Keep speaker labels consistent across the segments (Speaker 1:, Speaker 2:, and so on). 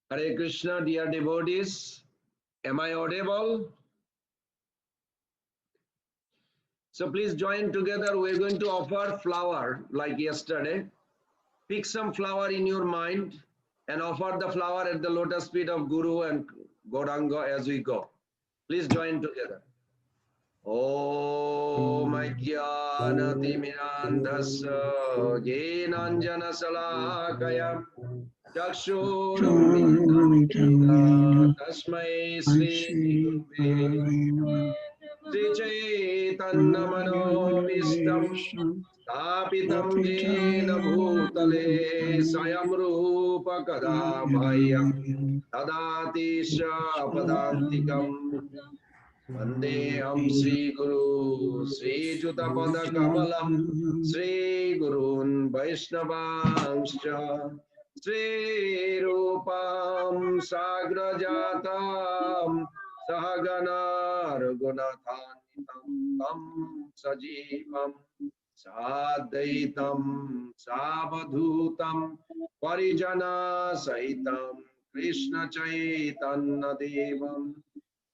Speaker 1: Hare Krishna, dear devotees. Am I audible? So please join together. We're going to offer flower like yesterday. Pick some flower in your mind and offer the flower at the lotus feet of Guru and Gauranga as we go. Please join together. Om Jnanatimirandhasya Jnananjana Salakaya Chakshurumilitam Tasmai Shri Guruve Shri Chaitanya Manobishtam Stapitam Jena Bhutale Sayam Rupa Kadabhayam Tadatisha Padantikam Vandeham Sri Guru Sri Jutapada Kamalam Sri Gurun Vaishnavanscha Sri Rupam Sagrajatam Sahagana Raghunatanitam Tam Sajivam Sadaitam Savadhutam Parijana Saitam Krishna Chaitanya Devam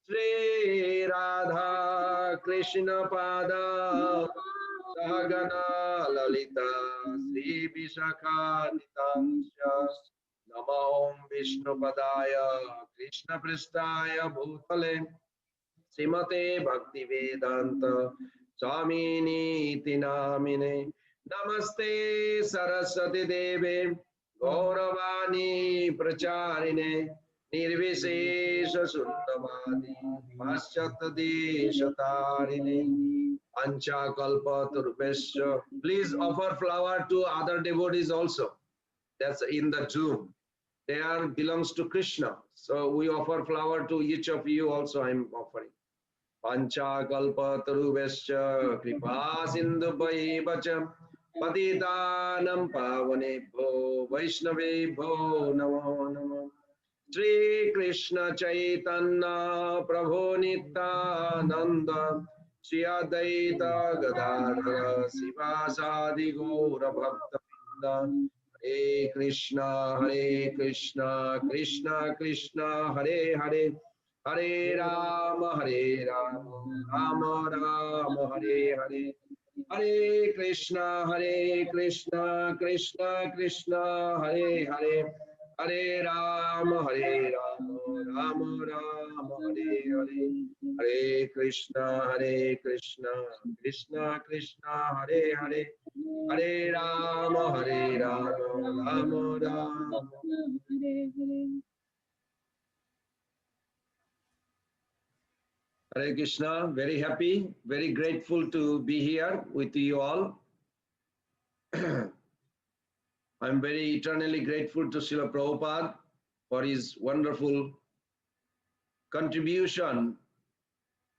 Speaker 1: Sri Radha Krishna Pada Sahagana Lalita Sri Vishakha Nitansya Namo Vishnu Padaya Krishna Pristaya Bhutale Srimate Bhakti Vedanta Swamini Tinamine Namaste Saraswati Deve Gauravani Pracharine Nirvishesha Sundamadi Paschatadeshatarine Pancha Kalpa Turvesha. Please offer flower to other devotees also. That's in the Zoom. They are belongs to Krishna. So we offer flower to each of you also. I'm offering. Pancha Kalpa Turvesha Kripa Sindhu Bhaivacha Patitanam Pavanebho Vaishnavebho Namo Namo Shri Krishna Chaitanya Prabhu Nityananda Shri Advaita Gadadhara Sivasadi Gaura Bhakta Vrinda Hare Krishna Krishna Krishna Hare Hare Hare Rama Rama Rama Hare Hare Hare Krishna Krishna Krishna Hare Hare Hare Rama Rama Rama Hare Hare Hare Krishna Krishna Krishna Hare Hare Hare Rama Rama Rama Hare Hare. Hare Krishna, very happy, very grateful to be here with you all. I'm very eternally grateful to Srila Prabhupada for his wonderful contribution,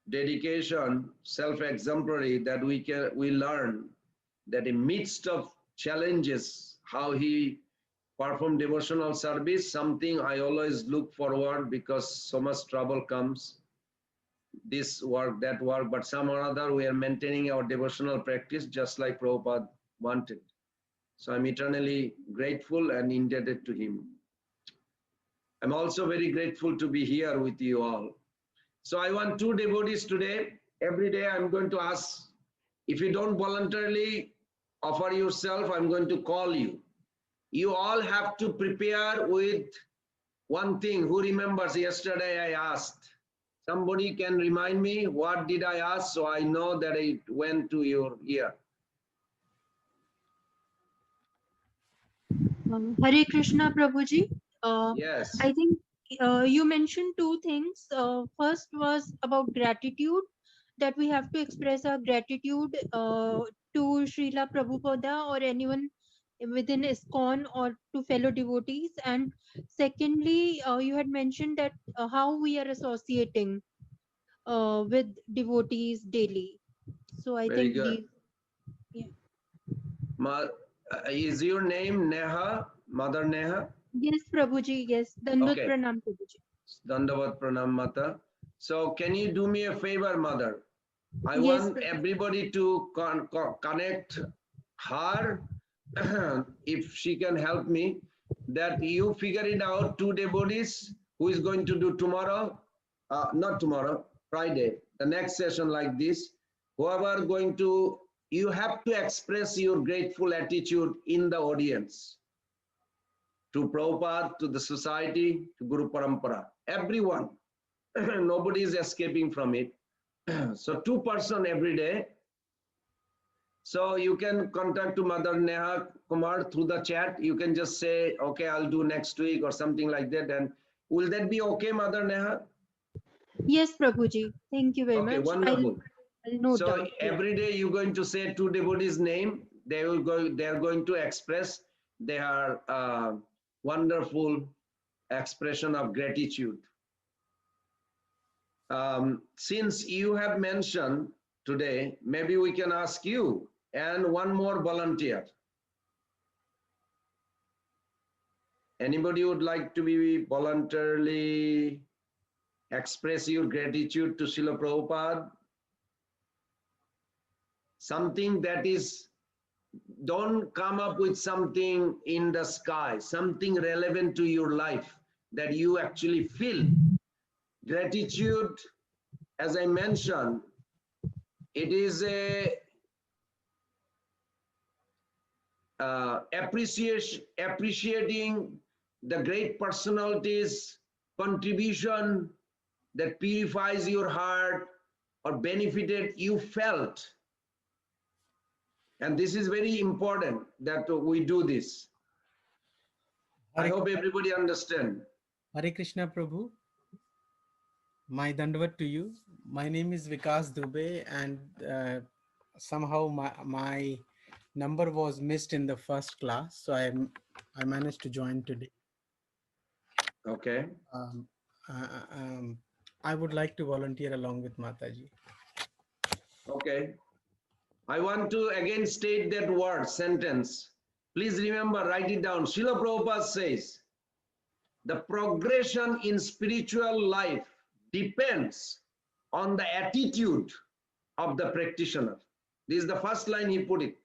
Speaker 1: dedication, self-exemplary that we learn that in midst of challenges, how he performed devotional service, something I always look forward because so much trouble comes. This work, that work, but some or other we are maintaining our devotional practice just like Prabhupada wanted. So I'm eternally grateful and indebted to him. I'm also very grateful to be here with you all. So I want two devotees today. Every day I'm going to ask, if you don't voluntarily offer yourself, I'm going to call you. You all have to prepare with one thing. Who remembers yesterday I asked? Somebody can remind me what did I ask so I know that it went to your ear.
Speaker 2: Hare Krishna Prabhuji.
Speaker 1: Yes.
Speaker 2: I think you mentioned two things. First was about gratitude, that we have to express our gratitude to Srila Prabhupada or anyone within ISKCON or to fellow devotees. And secondly, you had mentioned that how we are associating with devotees daily. So I
Speaker 1: Very
Speaker 2: think
Speaker 1: good.
Speaker 2: these, yeah.
Speaker 1: Is your name Neha, Mother Neha?
Speaker 2: Yes, Prabhuji, yes. Dandavat
Speaker 1: Okay.
Speaker 2: Pranam Prabhuji.
Speaker 1: Dandavat Pranam Mata. So can you do me a favor, Mother? I
Speaker 2: Yes,
Speaker 1: want everybody to connect her if she can help me. that you figure it out, two devotees who is going to do tomorrow, not tomorrow, Friday, the next session like this, whoever going to, you have to express your grateful attitude in the audience to Prabhupada, to the society, to Guru Parampara, everyone. Nobody is escaping from it. So 2% every day. So you can contact to Mother Neha Kumar through the chat. You can just say, okay, I'll do next week or something like that. And will that be okay, Mother Neha?
Speaker 2: Yes, Prabhuji. Thank you very
Speaker 1: Okay,
Speaker 2: much.
Speaker 1: wonderful.
Speaker 2: I'll note
Speaker 1: So
Speaker 2: down. Yes.
Speaker 1: every day you're going to say two devotees' name. They will go. They are going to express their wonderful expression of gratitude. Since you have mentioned today, maybe we can ask you and one more volunteer. Anybody would like to be voluntarily express your gratitude to Srila Prabhupada? Something that is, don't come up with something in the sky, something relevant to your life that you actually feel. Gratitude, as I mentioned, it is a appreciating the great personalities' contribution that purifies your heart or benefited you felt. And this is very important that we do this. I
Speaker 3: Hare,
Speaker 1: hope everybody understand.
Speaker 3: Hare Krishna Prabhu, my Dandavat to you. My name is Vikas Dubey, and somehow my number was missed in the first class, so I managed to join today.
Speaker 1: Okay.
Speaker 3: Um, I would like to volunteer along with Mataji.
Speaker 1: Okay. I want to again state that word, sentence. Please remember, write it down. Srila Prabhupada says, the progression in spiritual life depends on the attitude of the practitioner. This is the first line he put it.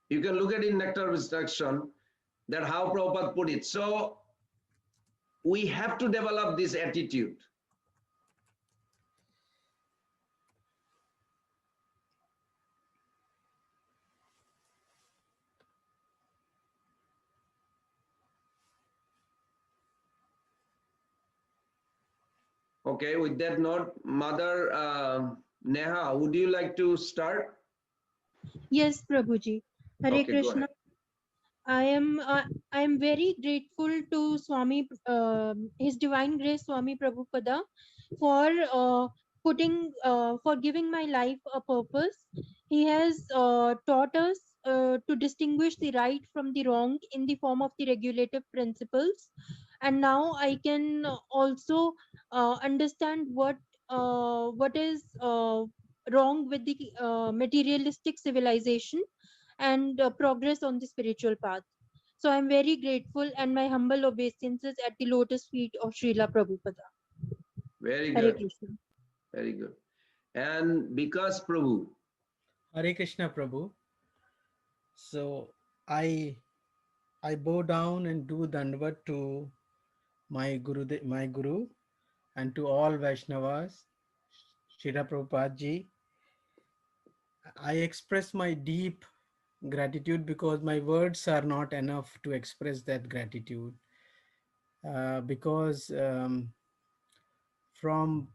Speaker 1: You can look at it in Nectar of Instruction, that how Prabhupada put it. So we have to develop this attitude. Okay, with that note, Mother Neha, would you like to start?
Speaker 2: Yes, Prabhuji. Hare
Speaker 1: Okay, go
Speaker 2: Krishna.
Speaker 1: ahead.
Speaker 2: I am very grateful to Swami, His Divine Grace Swami Prabhupada, for for giving my life a purpose. He has taught us to distinguish the right from the wrong in the form of the regulative principles, and now I can also understand what is wrong with the materialistic civilization and progress on the spiritual path. So I'm very grateful, and my humble obeisances at the lotus feet of Srila Prabhupada.
Speaker 1: Very
Speaker 2: Hare
Speaker 1: good.
Speaker 2: Krishna.
Speaker 1: Very good. And because Prabhu,
Speaker 3: Hare Krishna Prabhu. So I bow down and do Dandavat to my Guru, and to all Vaishnavas, Srila Prabhupada ji. I express my deep gratitude because my words are not enough to express that gratitude. Because from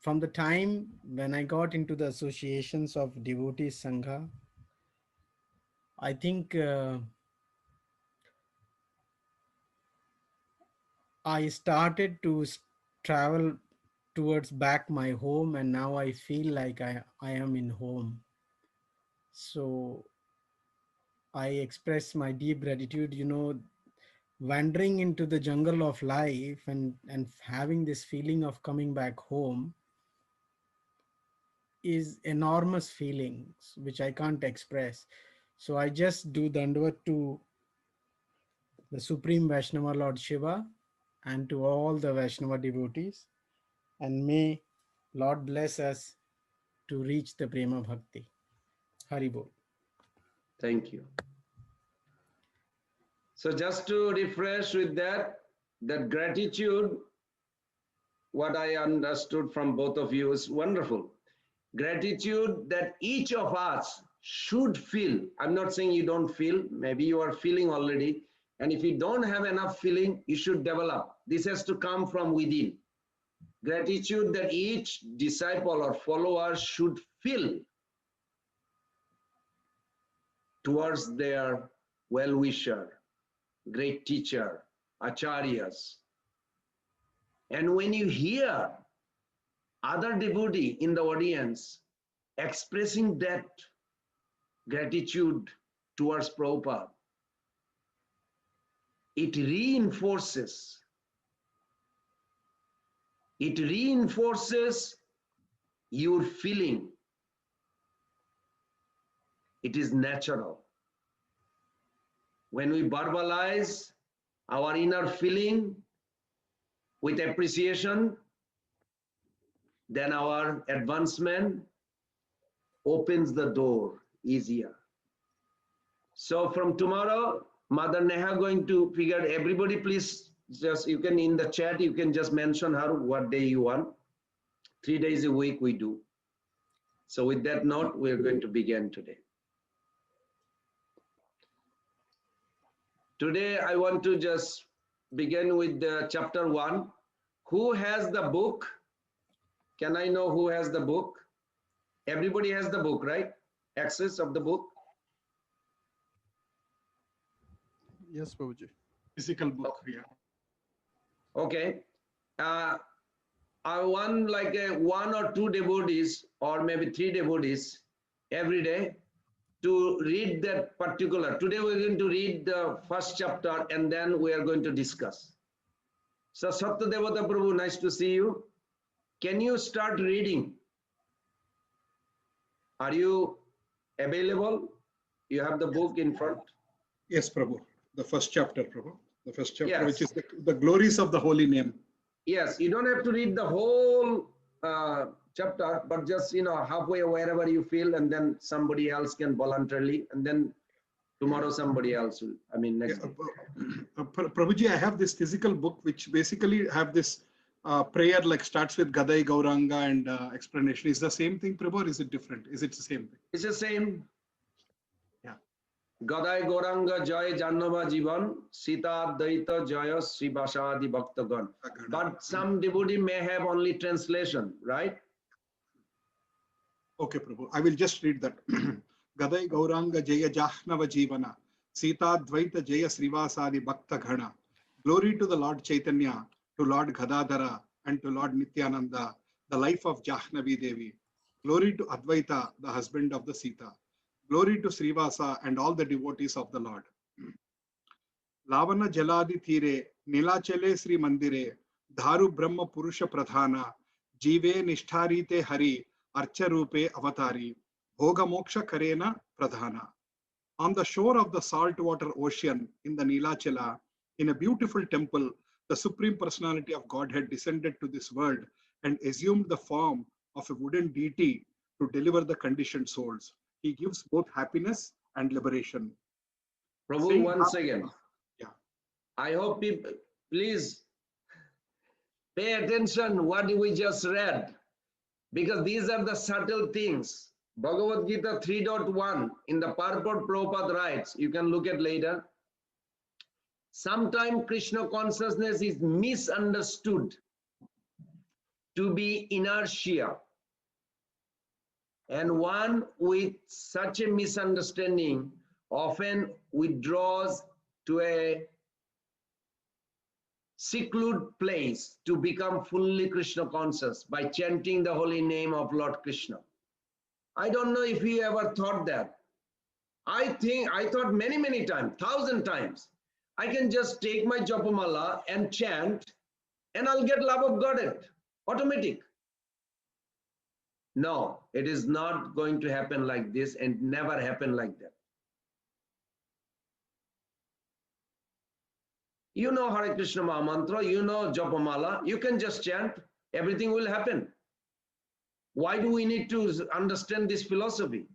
Speaker 3: from the time when I got into the associations of devotee sangha, I think I started to travel towards back my home, and now I feel like I am in home. So I express my deep gratitude. Wandering into the jungle of life and having this feeling of coming back home is enormous feelings which I can't express. So I just do Dandavat to the Supreme Vaishnava Lord Shiva and to all the Vaishnava devotees, and may Lord bless us to reach the Prema Bhakti. Hari Bol.
Speaker 1: thank you. So just to refresh with that gratitude, what I understood from both of you is wonderful. Gratitude that each of us should feel. I'm not saying you don't feel, maybe you are feeling already. And if you don't have enough feeling, you should develop. This has to come from within. Gratitude that each disciple or follower should feel towards their well-wisher, great teacher, acharyas. And when you hear other devotee in the audience expressing that gratitude towards Prabhupada, it reinforces your feeling. It is natural. When we verbalize our inner feeling with appreciation, then our advancement opens the door easier. So from tomorrow, Mother Neha going to figure, everybody please just, you can in the chat, you can just mention her what day you want. 3 days a week we do. So with that note, we're going to begin today. Today, I want to just begin with the chapter 1. Who has the book? Can I know who has the book? Everybody has the book, right? Access of the book?
Speaker 4: Yes, Prabhuji. Physical book, yeah.
Speaker 1: Okay. I want like 1 or 2 devotees or maybe 3 devotees every day to read that particular. Today we're going to read the first chapter and then we are going to discuss. So Satyadevata Prabhu, nice to see you. Can you start reading? Are you available? You have the book in front?
Speaker 4: Yes, Prabhu. The first chapter, Prabhu. The first chapter,
Speaker 1: Yes.
Speaker 4: which is the glories of the holy name.
Speaker 1: Yes, you don't have to read the whole chapter, but just, halfway wherever you feel, and then somebody else can voluntarily, and then tomorrow somebody else will, next day.
Speaker 4: Prabhuji, I have this physical book, which basically have this prayer, like starts with Gadai Gauranga and explanation. Is the same thing, Prabhu, or is it different? Is it the same thing?
Speaker 1: It's the same.
Speaker 4: Yeah.
Speaker 1: Gadai Gauranga Jaya Jannava Jivan, Sita Daita Jaya Srivasadi Bhaktagan. But some devotee may have only translation, right?
Speaker 4: Okay, Prabhu. I will just read that. Gadai Gauranga Jaya Jahnava Jivana, Sita Dvaita Jaya Srivasadi Bhakta Ghana. Glory to the Lord Chaitanya, to Lord Gadadhara, and to Lord Nityananda, the life of Jahnavi Devi. Glory to Advaita, the husband of the Sita. Glory to Srivasa and all the devotees of the Lord. Lavana Jaladi Thire, Nilachale Sri Mandire, Dharu Brahma Purusha Pradhana, Jive Nishtharite Hari, Archarupe Avatari, Bhoga Moksha Karena Pradhana. On the shore of the saltwater ocean in the Nilachala, in a beautiful temple, the Supreme Personality of Godhead descended to this world and assumed the form of a wooden deity to deliver the conditioned souls. He gives both happiness and liberation.
Speaker 1: Prabhu,
Speaker 4: Saying
Speaker 1: one second.
Speaker 4: Yeah.
Speaker 1: I hope people, please pay attention what we just read, because these are the subtle things. Bhagavad Gita 3.1 in the purport Prabhupada writes, you can look at later. Sometimes Krishna consciousness is misunderstood to be inertia. And one with such a misunderstanding often withdraws to a secluded place to become fully Krishna conscious by chanting the holy name of Lord Krishna. I don't know if you ever thought that. I thought many times, 1,000 times. I can just take my Japamala and chant and I'll get love of God, automatic. No, it is not going to happen like this and never happen like that. You know Hare Krishna Maha Mantra, you know Japamala, you can just chant, everything will happen. Why do we need to understand this philosophy?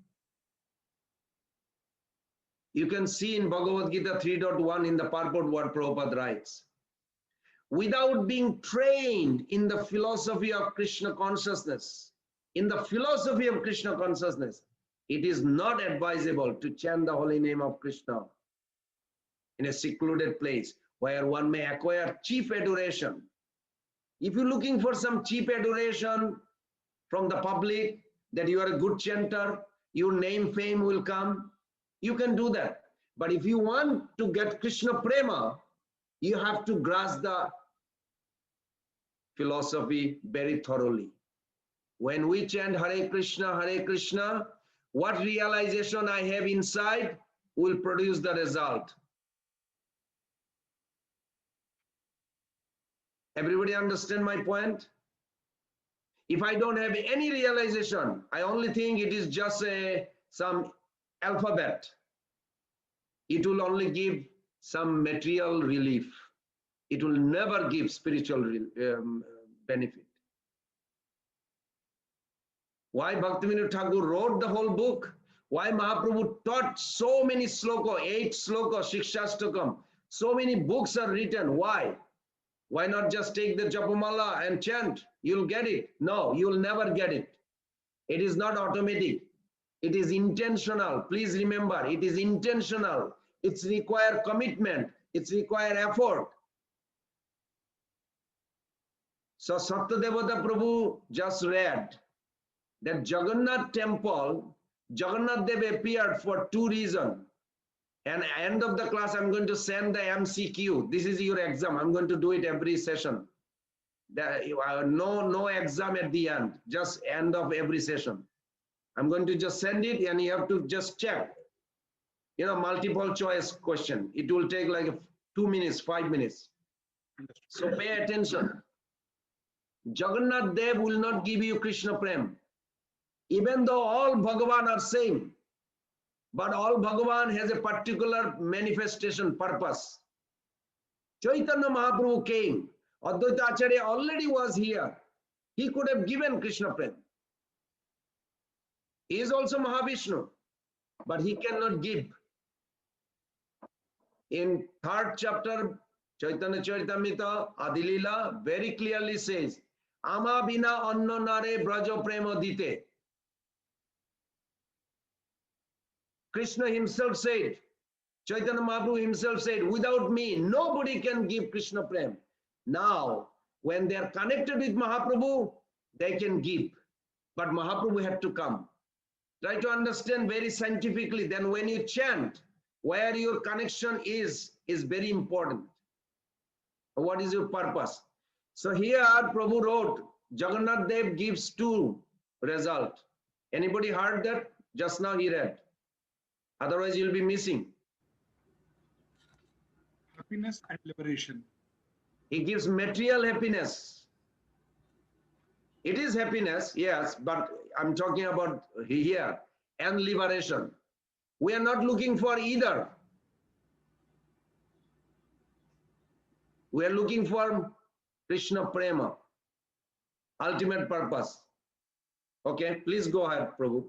Speaker 1: You can see in Bhagavad Gita 3.1 in the purport what Prabhupada writes. Without being trained in the philosophy of Krishna consciousness, it is not advisable to chant the holy name of Krishna in a secluded place where one may acquire cheap adoration. If you're looking for some cheap adoration from the public, that you are a good chanter, your name, fame will come, you can do that. But if you want to get Krishna prema, you have to grasp the philosophy very thoroughly. When we chant Hare Krishna, what realization I have inside will produce the result. Everybody understand my point? If I don't have any realization, I only think it is just some alphabet, it will only give some material relief. It will never give spiritual benefit. Why Bhaktivinoda Thakur wrote the whole book? Why Mahaprabhu taught so many sloka, 8 sloka, Shikshastakam? So many books are written. Why? Why not just take the Japamala and chant? You'll get it. No, you'll never get it. It is not automatic. It is intentional. Please remember, it is intentional. It's require commitment. It's require effort. So Satyadevata Prabhu just read that Jagannath temple, Jagannath Dev appeared for 2 reasons. And at the end of the class, I'm going to send the MCQ. This is your exam. I'm going to do it every session. No exam at the end, just end of every session. I'm going to just send it and you have to just check. You know, multiple choice question. It will take like 2 minutes, 5 minutes. So pay attention. Jagannath Dev will not give you Krishna Prem. Even though all Bhagavan are same, but all Bhagavan has a particular manifestation purpose. Chaitanya Mahaprabhu came. Advaita Acharya already was here. He could have given Krishna Prem. He is also Mahavishnu, but he cannot give. In 3rd chapter, Chaitanya Charitamrita, Adilila very clearly says, Ama bina anna nare braja prema dite. Krishna himself said, Chaitanya Mahaprabhu himself said, without me, nobody can give Krishna Prem. Now, when they are connected with Mahaprabhu, they can give. But Mahaprabhu had to come. Try to understand very scientifically. Then when you chant, where your connection is very important. What is your purpose? So here Prabhu wrote, Jagannath Dev gives 2 results. Anybody heard that? Just now he read. Otherwise you'll be missing.
Speaker 4: Happiness and liberation.
Speaker 1: He gives material happiness. It is happiness, yes, but I'm talking about here, and liberation. We are not looking for either. We are looking for Krishna Prema, ultimate purpose. Okay, please go ahead, Prabhu.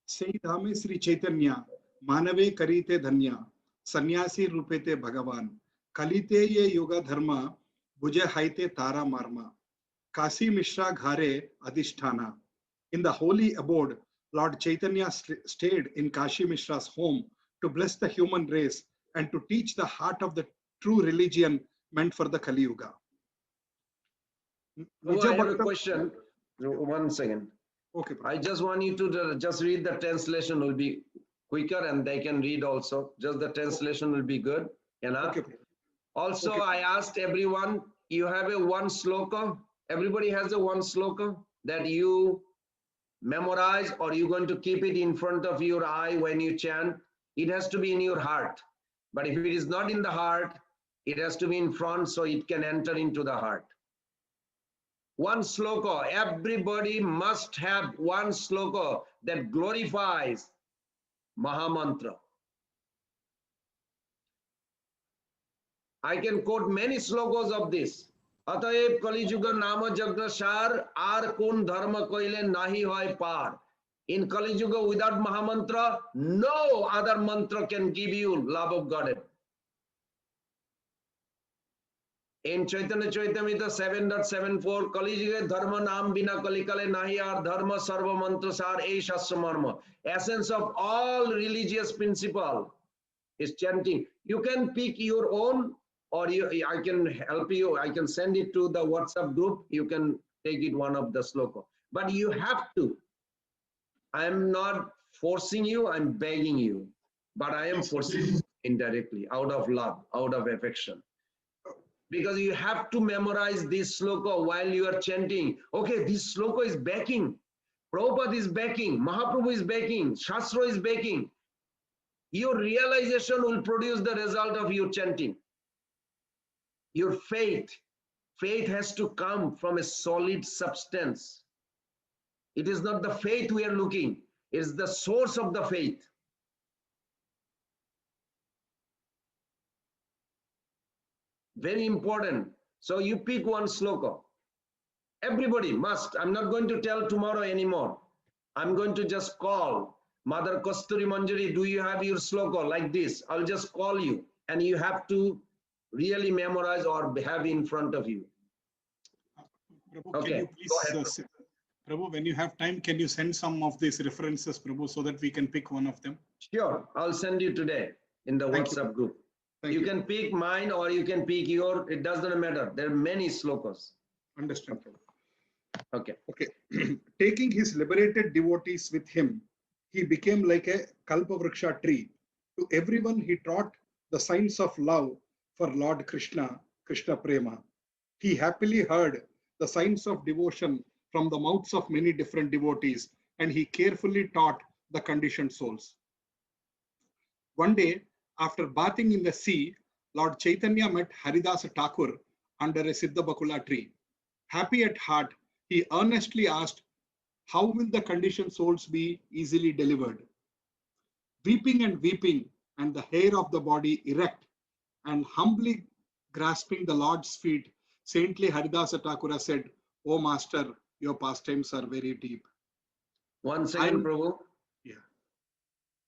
Speaker 4: Sei dhame Sri Chaitanya, Manave karite dhanya, Sannyasi rupete Bhagavan, Kalite ye yoga dharma, Bhuje haite tara marma, Kasi Mishra ghare adhisthana. In the holy abode, Lord Chaitanya stayed in Kashi Mishra's home to bless the human race and to teach the heart of the true religion meant for the Kali Yuga.
Speaker 1: Oh, I have a question. 1 second.
Speaker 4: Okay.
Speaker 1: I just want you to just read the translation, will be quicker and they can read also. Just the translation will be good. Enough.
Speaker 4: Okay.
Speaker 1: Also,
Speaker 4: Okay.
Speaker 1: I asked everyone, you have a 1 sloka? Everybody has a 1 sloka that you memorize, or you're going to keep it in front of your eye when you chant? It has to be in your heart. But if it is not in the heart, it has to be in front so it can enter into the heart. 1 sloka, everybody must have 1 sloka that glorifies Mahamantra. I can quote many slokas of this. Ataeb Kali Yuga Nama Jagna Shar Ar Kun Dharma Koile Nahi Hoy Par. In Kali Yuga, without Mahamantra, no other mantra can give you love of Godhead. In Chaitanya Charitamrita 7.74, Kali Yuga dharma naam bina kalikale nahi ar dharma sarva mantra sar ei shastra marma. Essence of all religious principle is chanting. You can pick your own, or I can help you. I can send it to the WhatsApp group. You can take it one of the sloka. But you have to. I am not forcing you. I'm begging you. But I am forcing you indirectly, out of love, out of affection. Because you have to memorize this sloka while you are chanting. Okay, this sloka is backing. Prabhupada is backing. Mahaprabhu is backing. Shastra is backing. Your realization will produce the result of your chanting. Your faith has to come from a solid substance. It is not the faith we are looking, it is the source of the faith. Very important. So you pick one sloka. Everybody must. I'm not going to tell tomorrow anymore. I'm going to just call Mother Kasturi Manjari, do you have your sloka like this? I'll just call you and you have to really memorize or have in front of you.
Speaker 4: Prabhu,
Speaker 1: Okay,
Speaker 4: can you please, Prabhu, when you have time, can you send some of these references, Prabhu, so that we can pick one of them?
Speaker 1: Sure, I'll send you today in the WhatsApp group. You can pick mine or you can pick your, it doesn't matter. There are many slokas.
Speaker 4: Understand, Prabhu.
Speaker 1: Okay.
Speaker 4: Okay. Taking his liberated devotees with him, he became like a Kalpavriksha tree. To everyone, he taught the signs of love for Lord Krishna, Krishna Prema. He happily heard the signs of devotion from the mouths of many different devotees, and he carefully taught the conditioned souls. One day, after bathing in the sea, Lord Chaitanya met Haridasa Thakur under a Siddha Bakula tree. Happy at heart, he earnestly asked, how will the conditioned souls be easily delivered? Weeping, and the hair of the body erect, and humbly grasping the Lord's feet, saintly Haridasa Thakura said, "O Master, your pastimes are very deep."
Speaker 1: One second, Prabhu.
Speaker 4: Yeah.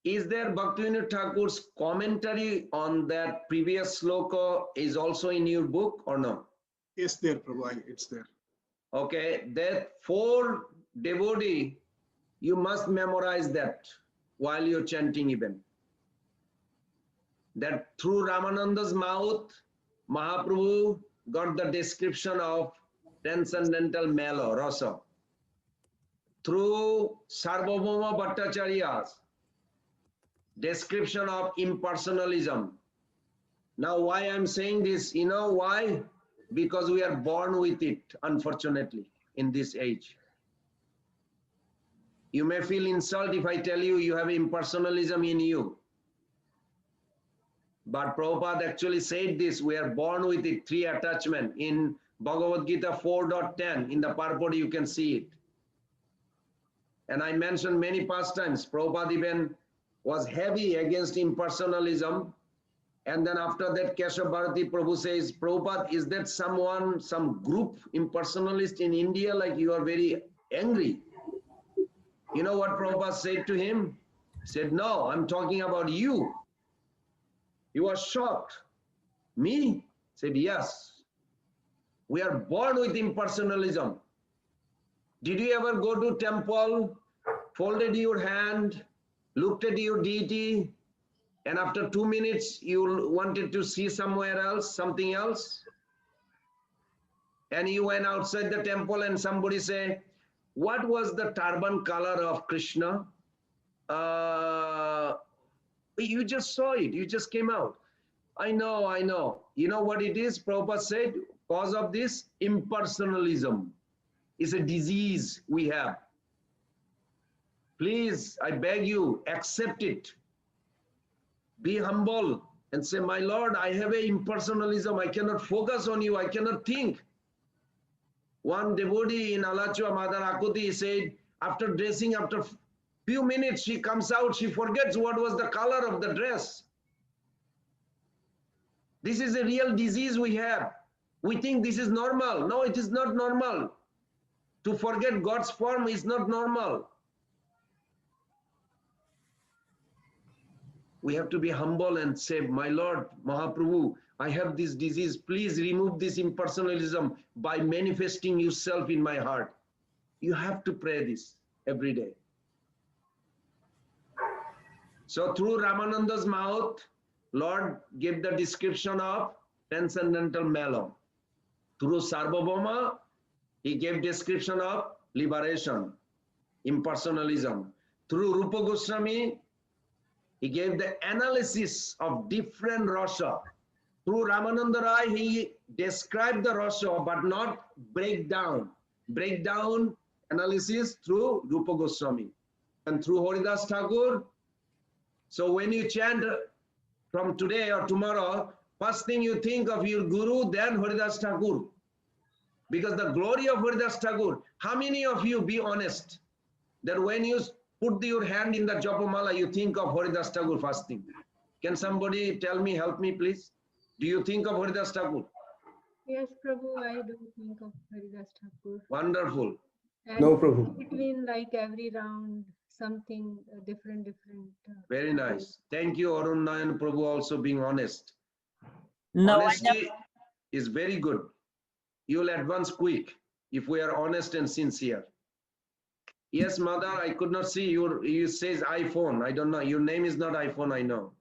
Speaker 1: Is there Bhaktivinoda Thakur's commentary on that previous sloka is also in your book or no?
Speaker 4: Yes, there, Prabhu, it's there.
Speaker 1: Okay, that 4 devotee, you must memorize that while you're chanting even. That through Ramananda's mouth, Mahaprabhu got the description of transcendental melo, rasa. Through Sarvabhauma Bhattacharya's description of impersonalism. Now, why I'm saying this, you know why? Because we are born with it, unfortunately, in this age. You may feel insulted if I tell you you have impersonalism in you. But Prabhupada actually said this, we are born with it, 3 attachment. In Bhagavad Gita 4.10, in the purport you can see it. And I mentioned many past times, Prabhupada even was heavy against impersonalism. And then after that, Keshav Bharati Prabhu says, Prabhupada, is that someone, some group impersonalist in India, like you are very angry? You know what Prabhupada said to him? He said, no, I'm talking about you. He was shocked. Me? He said, yes. We are born with impersonalism. Did you ever go to temple, folded your hand, looked at your deity, and after 2 minutes, you wanted to see somewhere else, something else? And you went outside the temple and somebody say, what was the turban color of Krishna? You just saw it, you just came out. I know. You know what it is? Prabhupada said, cause of this impersonalism. It's a disease we have. Please, I beg you, accept it. Be humble and say, my Lord, I have a impersonalism. I cannot focus on you. I cannot think. One devotee in Alachua, Mother Akuti, said, after dressing, after few minutes, she comes out, she forgets what was the color of the dress. This is a real disease we have. We think this is normal. No, it is not normal. To forget God's form is not normal. We have to be humble and say, my Lord, Mahaprabhu, I have this disease. Please remove this impersonalism by manifesting yourself in my heart. You have to pray this every day. So through Ramananda's mouth, Lord gave the description of transcendental malum. Through Sarvabhauma, he gave description of liberation, impersonalism. Through Rupa Goswami, he gave the analysis of different rasa. Through Ramananda Rai, he described the rasa but not breakdown. Breakdown analysis through Rupa Goswami. And through Haridas Thakur, so when you chant from today or tomorrow, first thing you think of your Guru, then Haridas Thakur. Because the glory of Haridas Thakur, how many of you, be honest, that when you put your hand in the Japamala, you think of Haridas Thakur first thing? Can somebody tell me, help me please? Do you think of Haridas Thakur?
Speaker 5: Yes, Prabhu, I do think of Haridas Thakur.
Speaker 1: Wonderful.
Speaker 5: And
Speaker 6: No, Prabhu.
Speaker 5: between like every round, something different.
Speaker 1: Very nice. Thank you, Arun Nayan Prabhu, also being honest.
Speaker 7: No,
Speaker 1: Honesty is very good. You will advance quick if we are honest and sincere. Yes, mother, I could not see you says iPhone. I don't know. Your name is not iPhone, I know.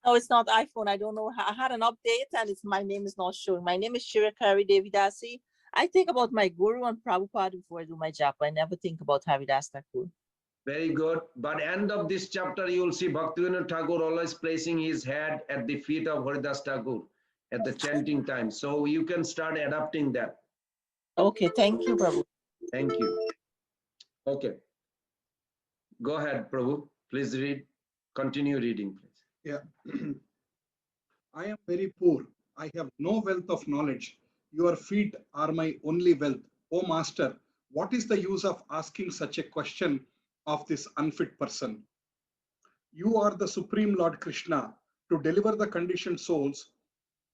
Speaker 7: No, it's not iPhone. I don't know. I had an update and my name is not showing. My name is Shirakari Devidasi. I think about my Guru and Prabhupada before I do my japa. I never think about Haridas Thakur.
Speaker 1: Very good. But end of this chapter, you will see Bhaktivinoda Thakur always placing his head at the feet of Haridas Thakur at the chanting time. So you can start adapting that.
Speaker 7: Okay, thank you, Prabhu.
Speaker 1: Thank you. Okay. Go ahead, Prabhu. Please read. Continue reading, please.
Speaker 4: Yeah. I am very poor. I have no wealth of knowledge. Your feet are my only wealth. O Master, what is the use of asking such a question of this unfit person? You are the Supreme Lord Krishna. To deliver the conditioned souls,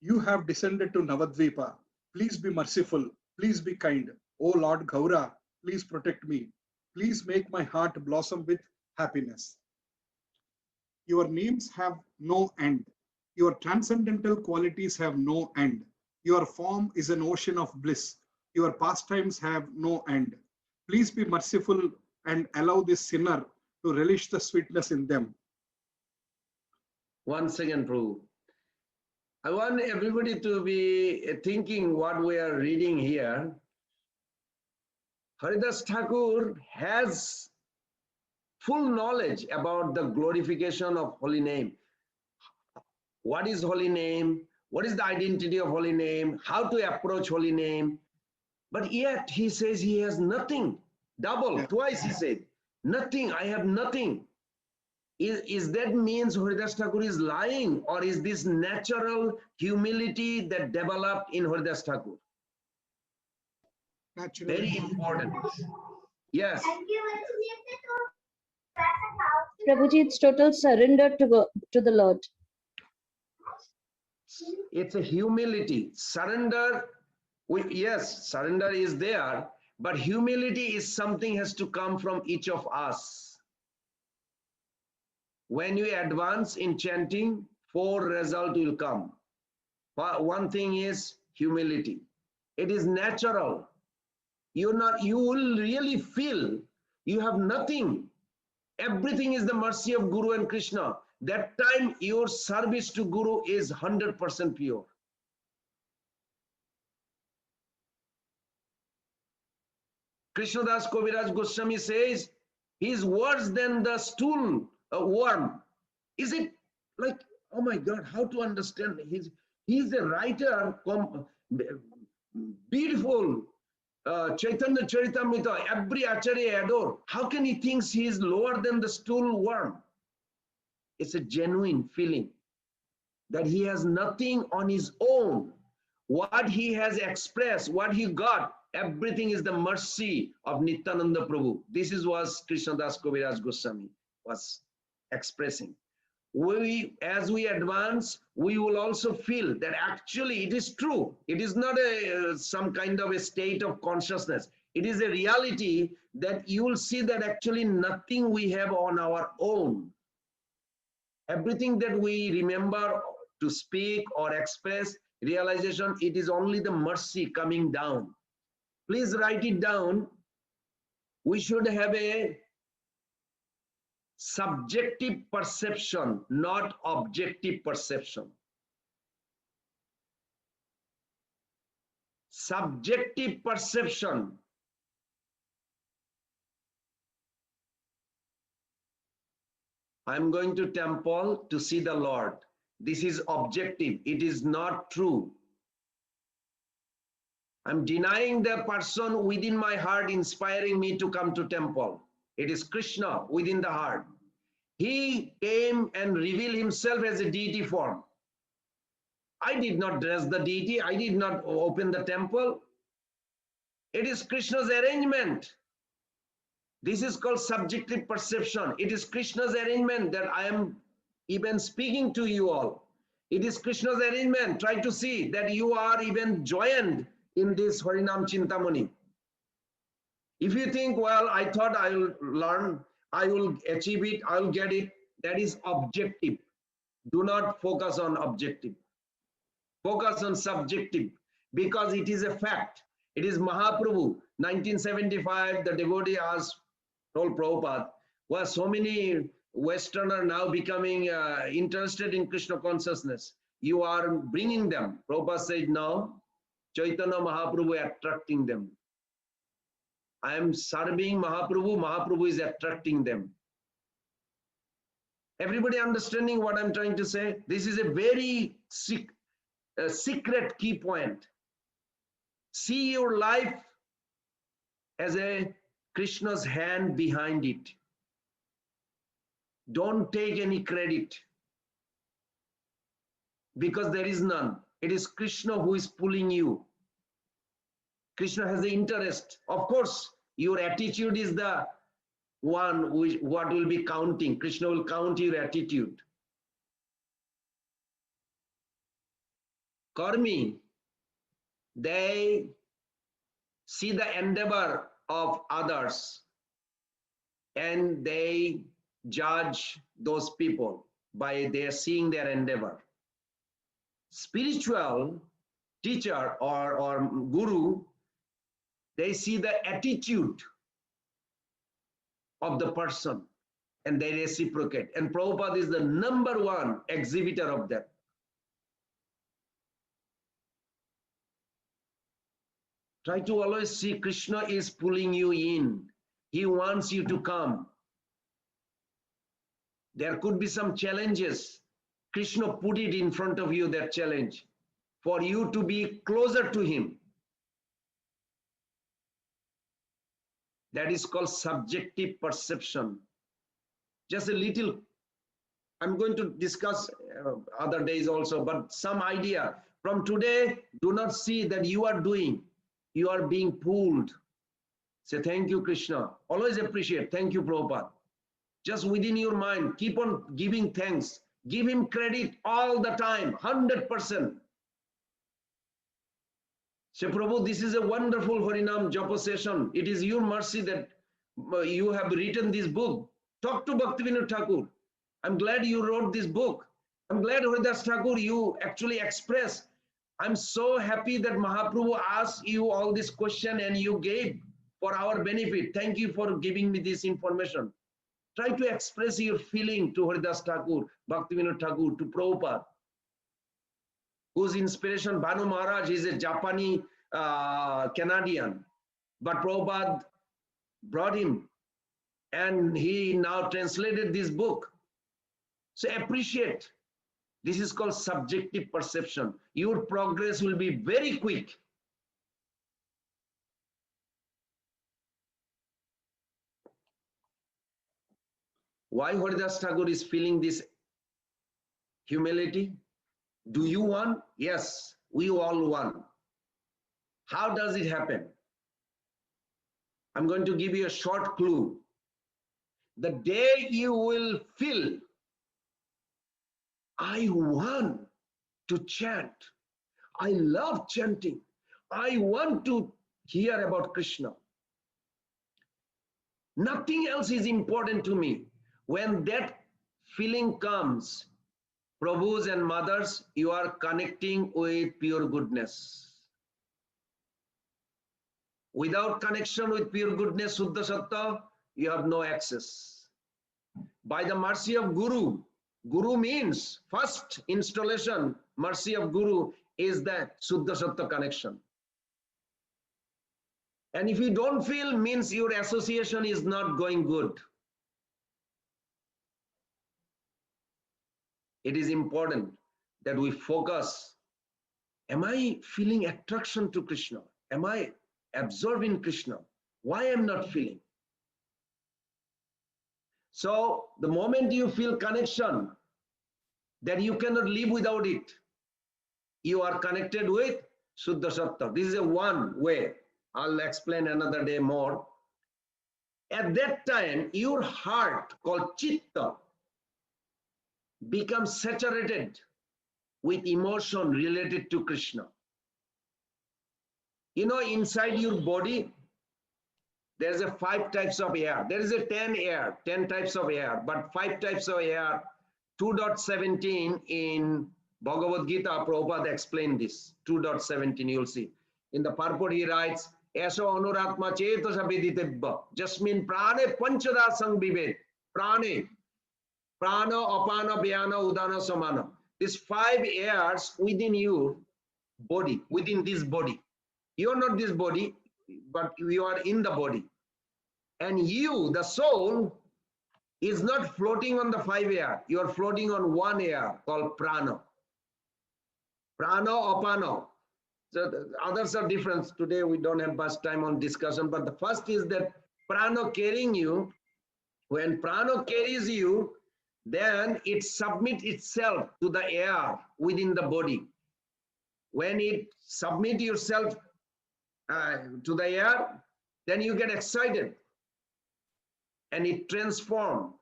Speaker 4: you have descended to Navadvipa. Please be merciful. Please be kind. O Lord Gaura, please protect me. Please make my heart blossom with happiness. Your names have no end. Your transcendental qualities have no end. Your form is an ocean of bliss. Your pastimes have no end. Please be merciful and allow this sinner to relish the sweetness in them.
Speaker 1: Once again, Prabhu. I want everybody to be thinking what we are reading here. Haridas Thakur has full knowledge about the glorification of holy name. What is holy name? What is the identity of holy name? How to approach holy name? But yet he says he has nothing. Double, twice he said, nothing, I have nothing. Is that means Haridas Thakur is lying, or is this natural humility that developed in Haridas Thakur?
Speaker 4: Naturally.
Speaker 1: Very important. Yes.
Speaker 8: Prabhuji, it's total surrender to the Lord.
Speaker 1: It's a humility. Surrender, yes, surrender is there, but humility is something has to come from each of us. When you advance in chanting, 4 results will come. One thing is humility. It is natural. You will really feel you have nothing. Everything is the mercy of Guru and Krishna. That time your service to Guru is 100% pure. Krishnadas Kaviraj Goswami says, he is worse than the stool worm. Is it like, oh my God, how to understand? He's a writer, beautiful, Chaitanya Charitamrita, every Acharya adore. How can he think he is lower than the stool worm? It's a genuine feeling that he has nothing on his own. What he has expressed, what he got, everything is the mercy of Nityananda Prabhu. This is what Krishnadas Kaviraj Goswami was expressing. As we advance, we will also feel that actually it is true. It is not some kind of a state of consciousness. It is a reality that you will see that actually nothing we have on our own. Everything that we remember to speak or express, realization, it is only the mercy coming down. Please write it down. We should have a subjective perception, not objective perception. Subjective perception. I'm going to temple to see the Lord. This is objective. It is not true. I'm denying the person within my heart inspiring me to come to temple. It is Krishna within the heart. He came and revealed himself as a deity form. I did not dress the deity. I did not open the temple. It is Krishna's arrangement. This is called subjective perception. It is Krishna's arrangement that I am even speaking to you all. It is Krishna's arrangement. Try to see that you are even joined in this Harinam Chintamani. If you think, well, I thought I will learn, I will achieve it, I will get it, that is objective. Do not focus on objective. Focus on subjective, because it is a fact. It is Mahaprabhu, 1975, the devotee asked, told Prabhupada, well, so many Westerners now becoming interested in Krishna consciousness. You are bringing them. Prabhupada said, no, Chaitanya Mahaprabhu attracting them. I am serving Mahaprabhu, Mahaprabhu is attracting them. Everybody understanding what I'm trying to say? This is a very secret key point. See your life as a Krishna's hand behind it. Don't take any credit, because there is none. It is Krishna who is pulling you. Krishna has the interest. Of course, your attitude is the one what will be counting. Krishna will count your attitude. Karmi, they see the endeavor of others and they judge those people by their seeing their endeavor. Spiritual teacher or guru, they see the attitude of the person and they reciprocate. And Prabhupada is the #1 exhibitor of that. Try to always see Krishna is pulling you in. He wants you to come. There could be some challenges. Krishna put it in front of you, that challenge, for you to be closer to him. That is called subjective perception. Just a little, I'm going to discuss other days also, but some idea. From today, do not see that you are doing. You are being pulled. Say, thank you, Krishna. Always appreciate. Thank you, Prabhupada. Just within your mind, keep on giving thanks. Give him credit all the time, 100%. Say, Prabhu, this is a wonderful Harinam Japa session. It is your mercy that you have written this book. Talk to Bhaktivinoda Thakur. I'm glad you wrote this book. I'm glad, Haridas Thakur, you actually expressed. I'm so happy that Mahaprabhu asked you all this question and you gave for our benefit. Thank you for giving me this information. Try to express your feeling to Haridas Thakur, Bhaktivinoda Thakur, to Prabhupada, whose inspiration, Bhanu Maharaj, is a Japanese Canadian. But Prabhupada brought him and he now translated this book. So appreciate. This is called subjective perception. Your progress will be very quick. Why Haridas Thakur is feeling this humility? Do you want? Yes, we all want. How does it happen? I'm going to give you a short clue. The day you will feel, I want to chant. I love chanting. I want to hear about Krishna. Nothing else is important to me. When that feeling comes, Prabhus and mothers, you are connecting with pure goodness. Without connection with pure goodness, Suddha Sattva, you have no access. By the mercy of Guru, Guru means first installation, mercy of Guru is the Suddha Sattva connection. And if you don't feel, means your association is not going good. It is important that we focus. Am I feeling attraction to Krishna? Am I absorbing Krishna? Why am I not feeling? So the moment you feel connection, that you cannot live without it, you are connected with Suddha Sattva. This is a one way. I'll explain another day more. At that time, your heart called Chitta becomes saturated with emotion related to Krishna. You know, inside your body, there's a 5 types of air. There is a 10 types of air, but 5 types of air. 2.17 in Bhagavad Gita, Prabhupada explained this. 2.17, you'll see. In the purport, he writes, Eso anuratma chetasa viditebba, jasmin prane panchada sang vived, prane, prana, apana, vyana, udana, samana. These 5 airs within your body, within this body. You are not this body, but you are in the body. And you, the soul, is not floating on the 5 air. You are floating on 1 air called prana. Prana, apana. So the others are different. Today we don't have much time on discussion, but the first is that prana carrying you. When prana carries you, then it submits itself to the air within the body. When it submits yourself to the air, then you get excited. And it transforms,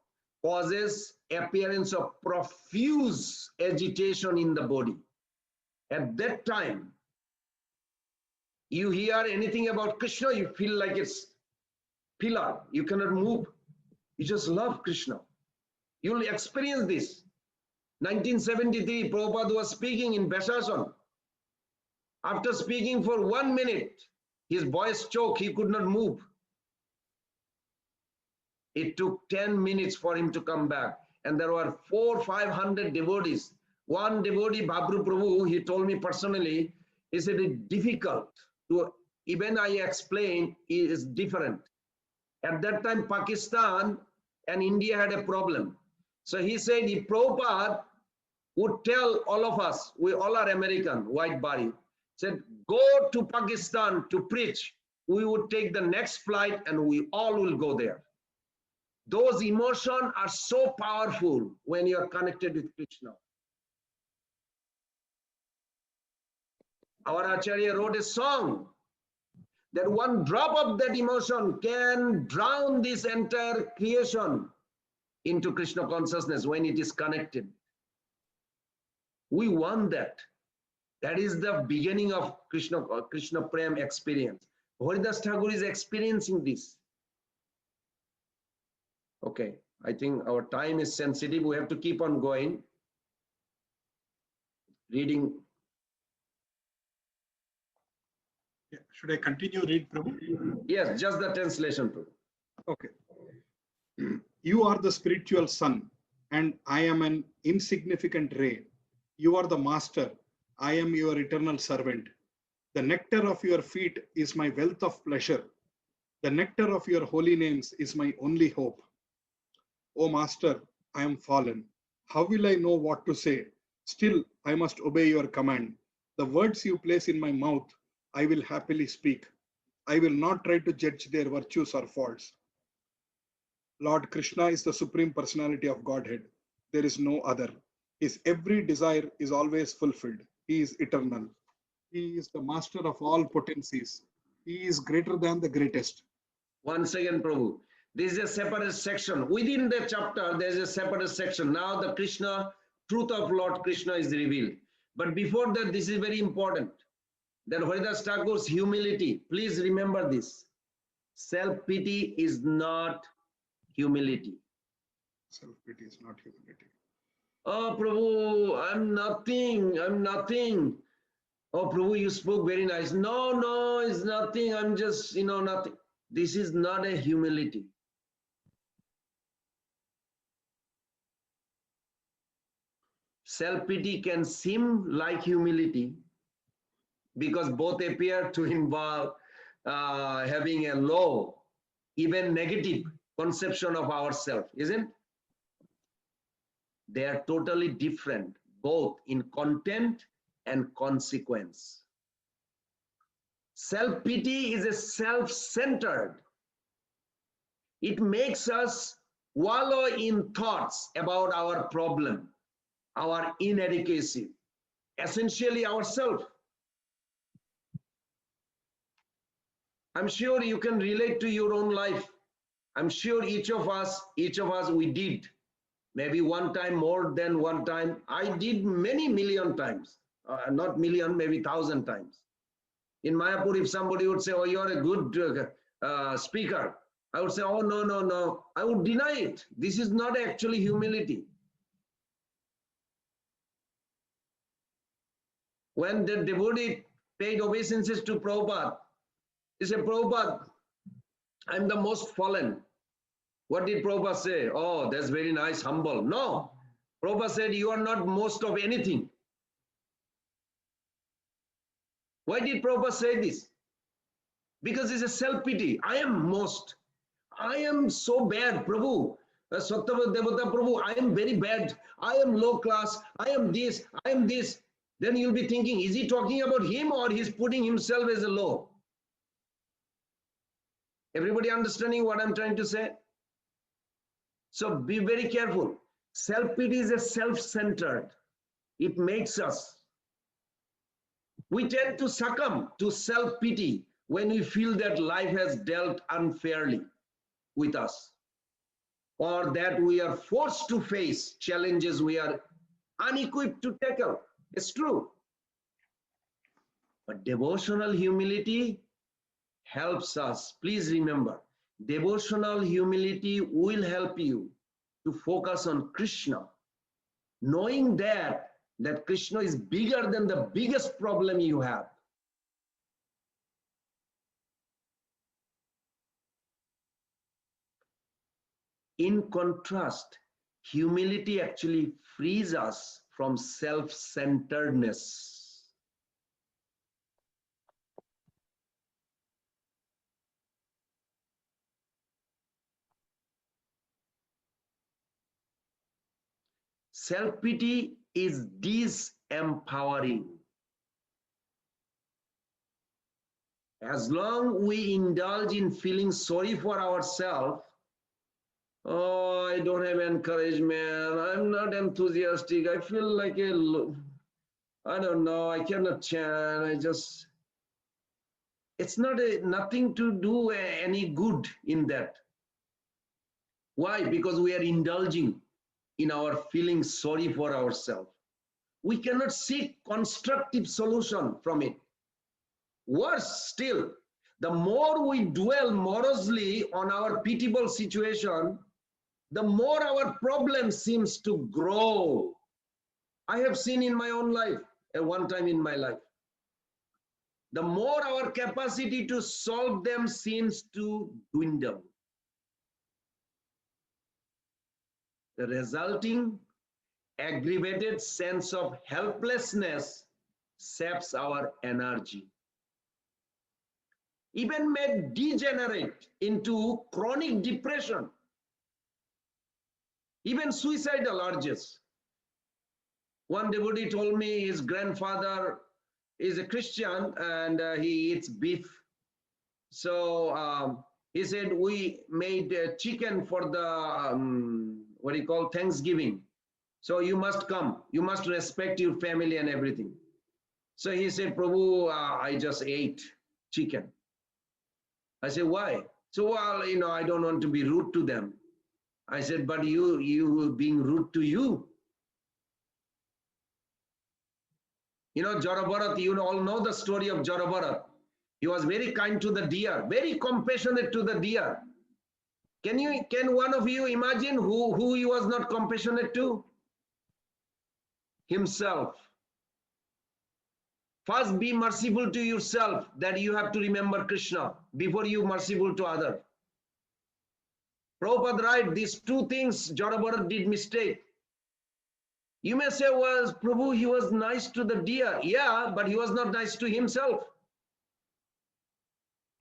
Speaker 1: causes appearance of profuse agitation in the body. At that time, you hear anything about Krishna, you feel like it's pillar. You cannot move. You just love Krishna. You'll experience this. 1973, Prabhupada was speaking in Beshasan. After speaking for 1 minute, his voice choked, he could not move. It took 10 minutes for him to come back. And there were 400-500 devotees. One devotee, Babru Prabhu, he told me personally, he said it's difficult to, even I explain, it is different. At that time, Pakistan and India had a problem. So he said, if Prabhupada would tell all of us, we all are American, white body, said, go to Pakistan to preach. We would take the next flight and we all will go there. Those emotions are so powerful when you are connected with Krishna. Our Acharya wrote a song that one drop of that emotion can drown this entire creation into Krishna consciousness when it is connected. We want that. That is the beginning of Krishna Prem experience. Haridas Thakur is experiencing this. Okay, I think our time is sensitive. We have to keep on going. Reading.
Speaker 4: Yeah. Should I continue read, Prabhu?
Speaker 1: Yes, just the translation, Prabhu.
Speaker 4: Okay. You are the spiritual sun, and I am an insignificant ray. You are the master. I am your eternal servant. The nectar of your feet is my wealth of pleasure. The nectar of your holy names is my only hope. O Master, I am fallen. How will I know what to say? Still, I must obey your command. The words you place in my mouth, I will happily speak. I will not try to judge their virtues or faults. Lord Krishna is the Supreme Personality of Godhead. There is no other. His every desire is always fulfilled. He is eternal. He is the master of all potencies. He is greater than the greatest.
Speaker 1: Once again, Prabhu. This is a separate section. Within the chapter, there is a separate section. Now the Krishna, truth of Lord Krishna is revealed. But before that, this is very important. That Haridas Thakur's humility, please remember this. Self-pity is not humility.
Speaker 4: Self-pity is not humility.
Speaker 1: Oh, Prabhu, I'm nothing. I'm nothing. Oh, Prabhu, you spoke very nice. No, no, it's nothing. I'm just, nothing. This is not a humility. Self-pity can seem like humility because both appear to involve having a low, even negative conception of ourselves, isn't? They are totally different, both in content and consequence. Self-pity is a self-centered. It makes us wallow in thoughts about our problem, our inadequacy, essentially ourselves. I'm sure you can relate to your own life. I'm sure each of us, we did. Maybe one time, more than one time. I did many million times. Not million, maybe 1,000 times. In Mayapur, if somebody would say, oh, you're a good speaker, I would say, oh, no, no, no. I would deny it. This is not actually humility. When the devotee paid obeisances to Prabhupada, he said, Prabhupada, I'm the most fallen. What did Prabhupada say? Oh, that's very nice, humble. No. Prabhupada said, you are not most of anything. Why did Prabhupada say this? Because it's a self-pity. I am most. I am so bad, Prabhu. Sattva Devata Prabhu, I am very bad. I am low class. I am this. I am this. Then you'll be thinking, is he talking about him or he's putting himself as a low? Everybody understanding what I'm trying to say? So be very careful. Self-pity is a self-centered. It makes us. We tend to succumb to self-pity when we feel that life has dealt unfairly with us, or that we are forced to face challenges we are unequipped to tackle. It's true. But devotional humility helps us. Please remember, devotional humility will help you to focus on Krishna, knowing that Krishna is bigger than the biggest problem you have. In contrast, humility actually frees us from self-centeredness. Self-pity is disempowering. As long we indulge in feeling sorry for ourselves, oh, I don't have encouragement, I'm not enthusiastic, I feel like I don't know, I cannot chant, it's nothing to do any good in that. Why? Because we are indulging in our feeling sorry for ourselves. We cannot seek constructive solution from it. Worse still, the more we dwell morosely on our pitiable situation, the more our problem seems to grow. I have seen in my own life, at one time in my life, the more our capacity to solve them seems to dwindle. The resulting aggravated sense of helplessness saps our energy, even may degenerate into chronic depression, even suicidal urges. One devotee told me his grandfather is a Christian and he eats beef. So he said, we made chicken for the, Thanksgiving. So you must come, you must respect your family and everything. So he said, Prabhu, I just ate chicken. I said, why? So, well, I don't want to be rude to them. I said, but you being rude to you. Jarabharat, you all know the story of Jarabharat. He was very kind to the deer, very compassionate to the deer. Can one of you imagine who he was not compassionate to? Himself. First, be merciful to yourself, that you have to remember Krishna before you merciful to other. Prabhupada writes, these two things Jadabharat did mistake. You may say, well, Prabhu, he was nice to the deer. Yeah, but he was not nice to himself.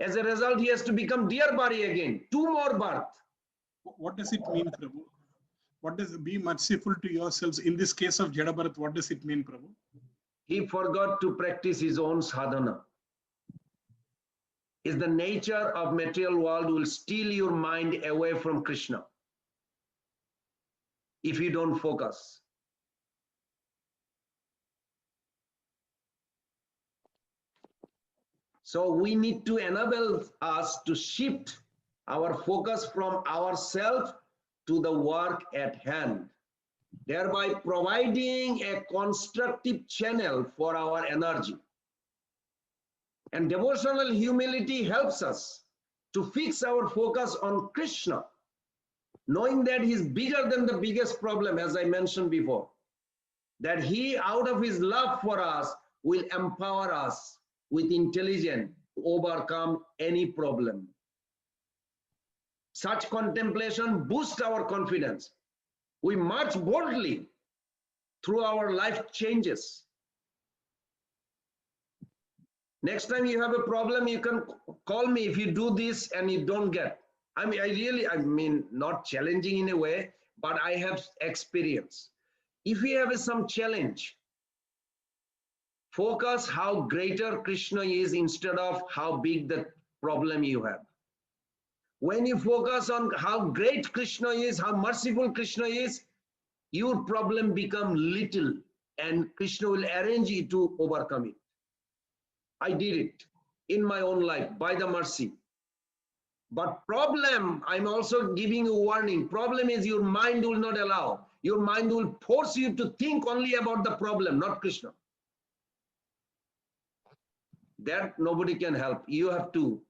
Speaker 1: As a result, he has to become deer body again. 2 more birth.
Speaker 4: What does it mean, Prabhu? What does be merciful to yourselves? In this case of Jadabharat, what does it mean, Prabhu?
Speaker 1: He forgot to practice his own sadhana. Is the nature of material world will steal your mind away from Krishna if you don't focus. So we need to enable us to shift our focus from ourselves to the work at hand, thereby providing a constructive channel for our energy. And devotional humility helps us to fix our focus on Krishna, knowing that he's bigger than the biggest problem, as I mentioned before, that he, out of his love for us, will empower us with intelligence to overcome any problem. Such contemplation boosts our confidence. We march boldly through our life changes. Next time you have a problem, you can call me if you do this and you don't get. I mean, not challenging in a way, but I have experience. If you have some challenge, focus how greater Krishna is instead of how big the problem you have. When you focus on how great Krishna is, how merciful Krishna is, your problem become little and Krishna will arrange you to overcome it. I did it in my own life by the mercy. But problem, I'm also giving you warning. Problem is your mind will not allow. Your mind will force you to think only about the problem, not Krishna. That nobody can help. You have to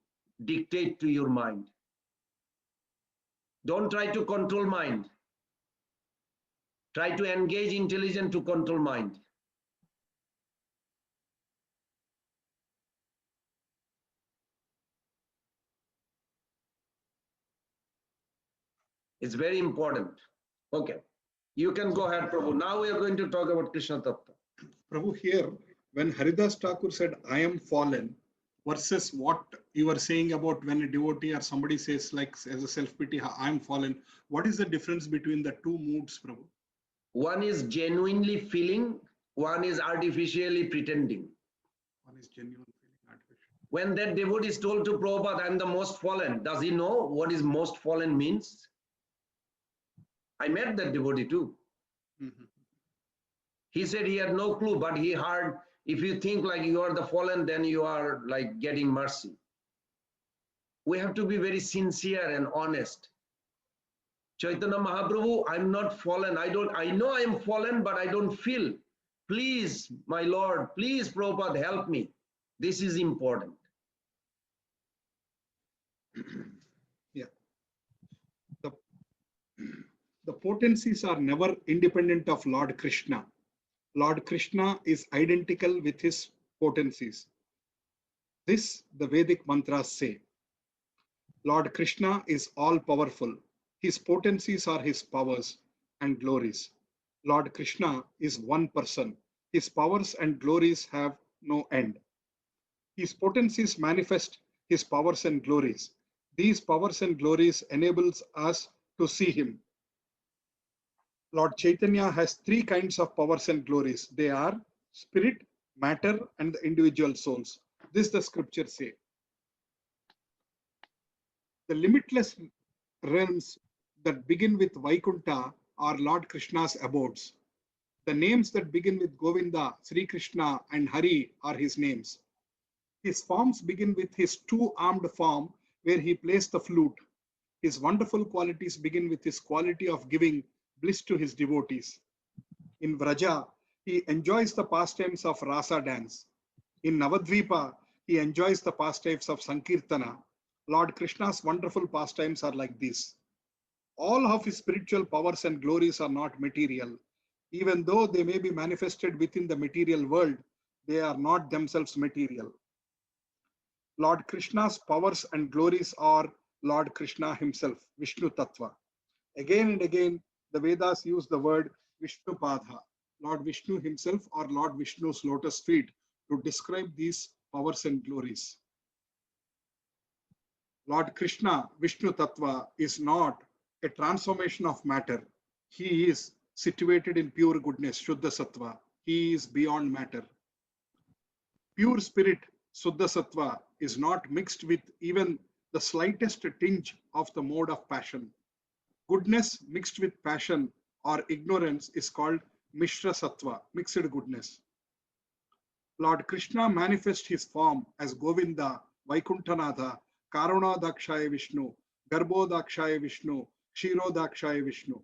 Speaker 1: dictate to your mind. Don't try to control mind. Try to engage intelligence to control mind. It's very important. Okay. You can go ahead, Prabhu. Now we are going to talk about Krishna Tattva.
Speaker 4: Prabhu, here, when Haridas Thakur said, I am fallen, versus what you were saying about when a devotee or somebody says, like, as a self-pity, I am fallen, what is the difference between the two moods, Prabhu?
Speaker 1: One is genuinely feeling, one is artificially pretending.
Speaker 4: One is genuine feeling, artificial.
Speaker 1: When that devotee is told to Prabhupada, I am the most fallen, does he know what is most fallen means? I met that devotee too.
Speaker 4: Mm-hmm.
Speaker 1: He said he had no clue, but he heard, if you think like you are the fallen, then you are like getting mercy. We have to be very sincere and honest. Chaitanya Mahaprabhu, I'm not fallen. I know I am fallen, but I don't feel. Please, my Lord, please, Prabhupada, help me. This is important.
Speaker 4: Yeah. The potencies are never independent of Lord Krishna. Lord Krishna is identical with his potencies. This the Vedic mantras say. Lord Krishna is all powerful. His potencies are his powers and glories. Lord Krishna is one person. His powers and glories have no end. His potencies manifest his powers and glories. These powers and glories enables us to see him. Lord Chaitanya has 3 kinds of powers and glories. They are spirit, matter, and the individual souls. This the scriptures say. The limitless realms that begin with Vaikuntha are Lord Krishna's abodes. The names that begin with Govinda, Sri Krishna, and Hari are his names. His forms begin with his 2-armed form where he plays the flute. His wonderful qualities begin with his quality of giving bliss to his devotees. In Vraja, he enjoys the pastimes of Rasa dance. In Navadvipa, he enjoys the pastimes of Sankirtana. Lord Krishna's wonderful pastimes are like this. All of his spiritual powers and glories are not material. Even though they may be manifested within the material world, they are not themselves material. Lord Krishna's powers and glories are Lord Krishna himself, Vishnu Tattva. Again and again, the Vedas use the word Vishnu Padha, Lord Vishnu himself or Lord Vishnu's lotus feet, to describe these powers and glories. Lord Krishna, Vishnu Tattva, is not a transformation of matter. He is situated in pure goodness, Shuddha Sattva. He is beyond matter. Pure spirit, Suddha Sattva, is not mixed with even the slightest tinge of the mode of passion. Goodness mixed with passion or ignorance is called Mishra Sattva, mixed goodness. Lord Krishna manifests his form as Govinda, Vaikunthanatha, Karanodakshaya Vishnu, Garbhodakshaya Vishnu, Kshirodakshaya Vishnu.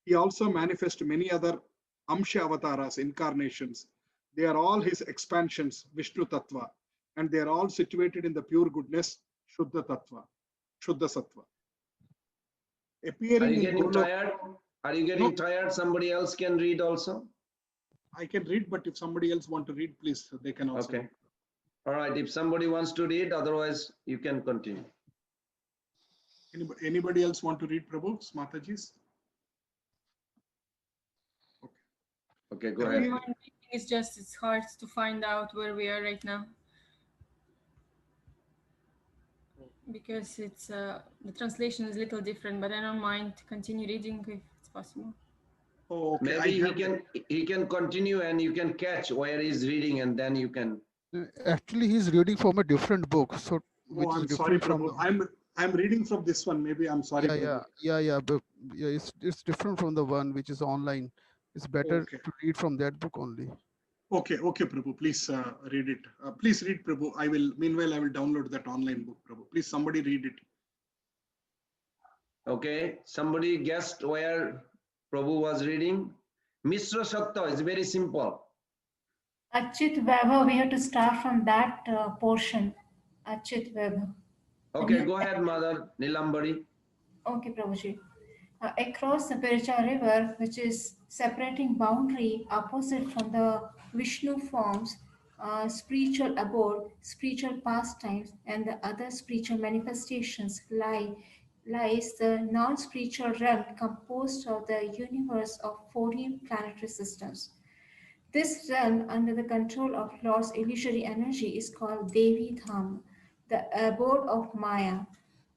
Speaker 4: He also manifests many other Amsha avatars, incarnations. They are all his expansions, Vishnu Tattva, and they are all situated in the pure goodness, Shuddha Tattva, Shuddha Sattva.
Speaker 1: Are
Speaker 4: Appearing
Speaker 1: you
Speaker 4: in
Speaker 1: getting
Speaker 4: Gurlok,
Speaker 1: tired? Are you getting tired? Somebody else can read also.
Speaker 4: I can read, but if somebody else want to read, please, they can also.
Speaker 1: Okay. All right. If somebody wants to read, otherwise you can continue.
Speaker 4: Anybody else want to read, Prabhu? Mataji's?
Speaker 1: Okay, go ahead.
Speaker 5: Everyone reading is just, it's hard to find out where we are right now. Because it's the translation is a little different, but I don't mind to continue reading if it's possible.
Speaker 4: Oh, okay.
Speaker 1: Maybe he can continue and you can catch where he's reading and then you can.
Speaker 6: Actually, he's reading from a different book, so which
Speaker 4: Oh,
Speaker 6: is
Speaker 4: I'm sorry,
Speaker 6: different from
Speaker 4: Prabhu. I'm reading from this one. Maybe I'm sorry, Prabhu.
Speaker 6: but it's different from the one which is online. It's better
Speaker 4: Okay.
Speaker 6: to read from that book only.
Speaker 4: Okay, Prabhu. Please read it. Please read, Prabhu. Meanwhile, I will download that online book, Prabhu. Please, somebody read it.
Speaker 1: Okay, somebody guessed where Prabhu was reading? Mishra Sattva is very simple.
Speaker 9: Achit Vaibhav, we have to start from that portion. Achit Vaibhav.
Speaker 1: Okay, go ahead, Mother Nilambari.
Speaker 9: Okay, Prabhuji. Across the Paricha river, which is separating boundary opposite from the Vishnu forms, spiritual abode, spiritual pastimes, and the other spiritual manifestations lies the non-spiritual realm composed of the universe of 14 planetary systems. This realm, under the control of Lord's illusory energy, is called Devi Dham, the abode of Maya.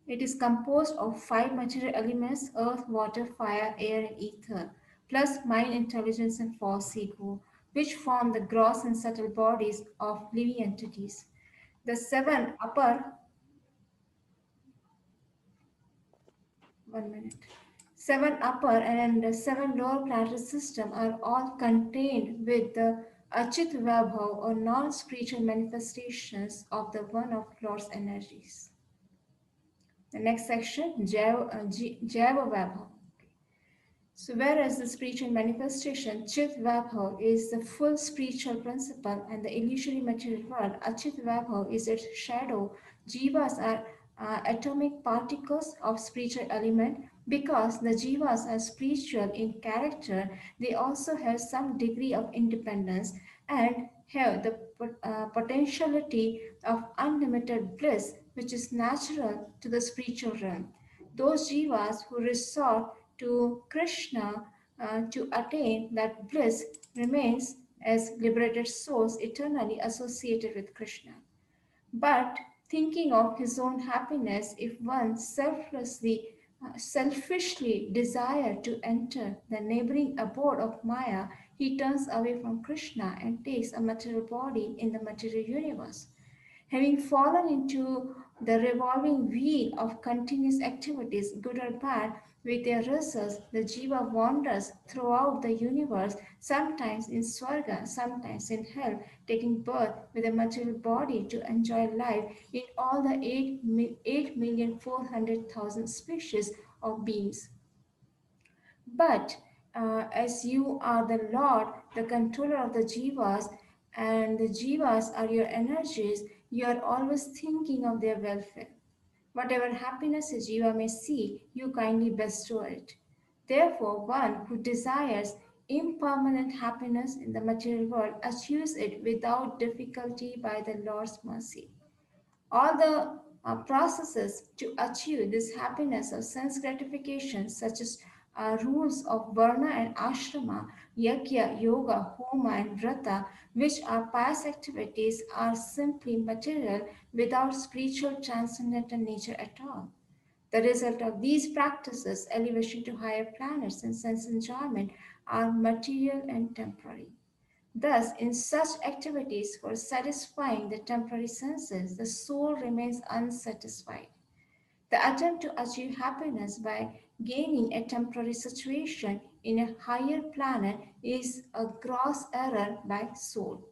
Speaker 9: It is composed of 5 material elements: earth, water, fire, air, and ether, plus mind, intelligence, and false ego, which form the gross and subtle bodies of living entities. The 7 upper 7 lower planetary system are all contained with the Achit Vaibhav or non-spiritual manifestations of the one of Lord's energies. The next section, Jaiva Vaibhav. So whereas the spiritual manifestation, Chit Vaibhav, is the full spiritual principle and the illusory material world, Achit Vaibhav is its shadow. Jivas are atomic particles of spiritual element. Because the Jivas are spiritual in character, they also have some degree of independence and have the potentiality of unlimited bliss, which is natural to the spiritual realm. Those Jivas who resort to Krishna to attain that bliss remains as liberated souls eternally associated with Krishna. But thinking of his own happiness, if one selfishly desire to enter the neighboring abode of Maya, he turns away from Krishna and takes a material body in the material universe. Having fallen into the revolving wheel of continuous activities, good or bad, with their results, the jiva wanders throughout the universe, sometimes in Swarga, sometimes in hell, taking birth with a material body to enjoy life in all the 8,400,000 species of beings. But as you are the Lord, the controller of the jivas, and the jivas are your energies, you are always thinking of their welfare. Whatever happiness a jiva may see, you kindly bestow it. Therefore, one who desires impermanent happiness in the material world achieves it without difficulty by the Lord's mercy. All the processes to achieve this happiness of sense gratification, such as rules of varna and ashrama, yajna, yoga, homa, and vrata, which are pious activities, are simply material without spiritual transcendental nature at all. The result of these practices, elevation to higher planets and sense enjoyment, are material and temporary. Thus, in such activities for satisfying the temporary senses, the soul remains unsatisfied. The attempt to achieve happiness by gaining a temporary situation in a higher planet is a gross error by soul.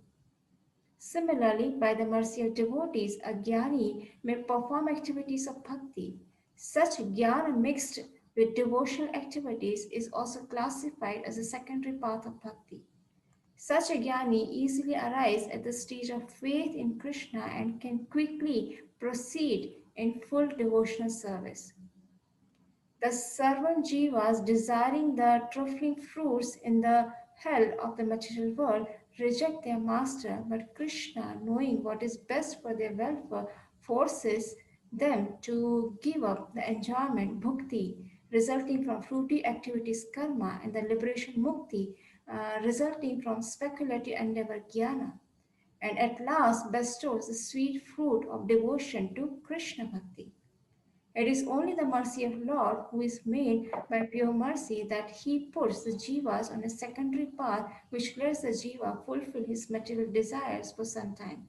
Speaker 9: Similarly, by the mercy of devotees, a jnani may perform activities of bhakti. Such jnana mixed with devotional activities is also classified as a secondary path of bhakti. Such a jnani easily arrives at the stage of faith in Krishna and can quickly proceed in full devotional service. The servant jivas desiring the truffling fruits in the hell of the material world reject their master, but Krishna, knowing what is best for their welfare, forces them to give up the enjoyment bhukti resulting from fruity activities karma and the liberation mukti resulting from speculative endeavor jnana, and at last bestows the sweet fruit of devotion to Krishna bhakti. It is only the mercy of Lord who is made by pure mercy that he puts the jivas on a secondary path which lets the jiva fulfill his material desires for some time,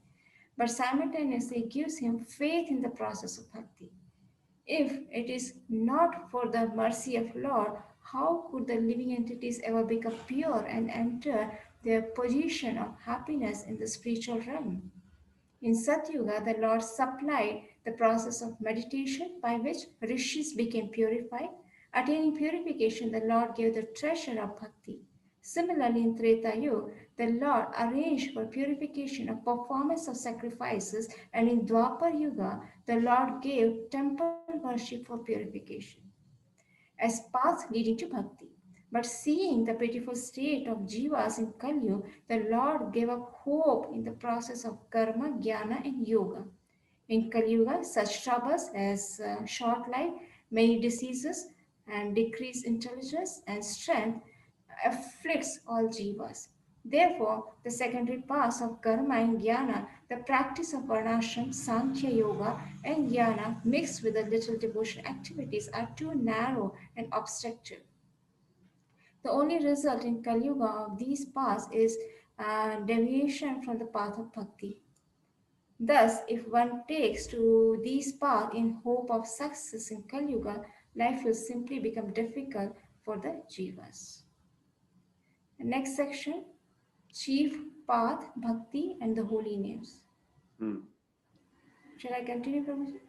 Speaker 9: but simultaneously gives him faith in the process of bhakti. If it is not for the mercy of Lord, how could the living entities ever become pure and enter their position of happiness in the spiritual realm? In Satyuga, the Lord supplied the process of meditation by which rishis became purified. Attaining purification, the Lord gave the treasure of bhakti. Similarly, in Treta Yuga, the Lord arranged for purification of performance of sacrifices, and in Dwapar Yuga, the Lord gave temple worship for purification as path leading to bhakti. But seeing the pitiful state of jivas in Kali, the Lord gave up hope in the process of karma, jnana, and yoga. In Kali Yuga, such troubles as short life, many diseases, and decreased intelligence and strength afflicts all jivas. Therefore, the secondary paths of karma and jnana, the practice of varnashram, sankhya yoga, and jnana mixed with the little devotional activities are too narrow and obstructive. The only result in Kali Yuga of these paths is deviation from the path of bhakti. Thus, if one takes to these paths in hope of success in Kali Yuga, life will simply become difficult for the jivas. The next section, chief path, bhakti, and the holy names.
Speaker 1: Hmm.
Speaker 9: Shall I continue, Prabhuji?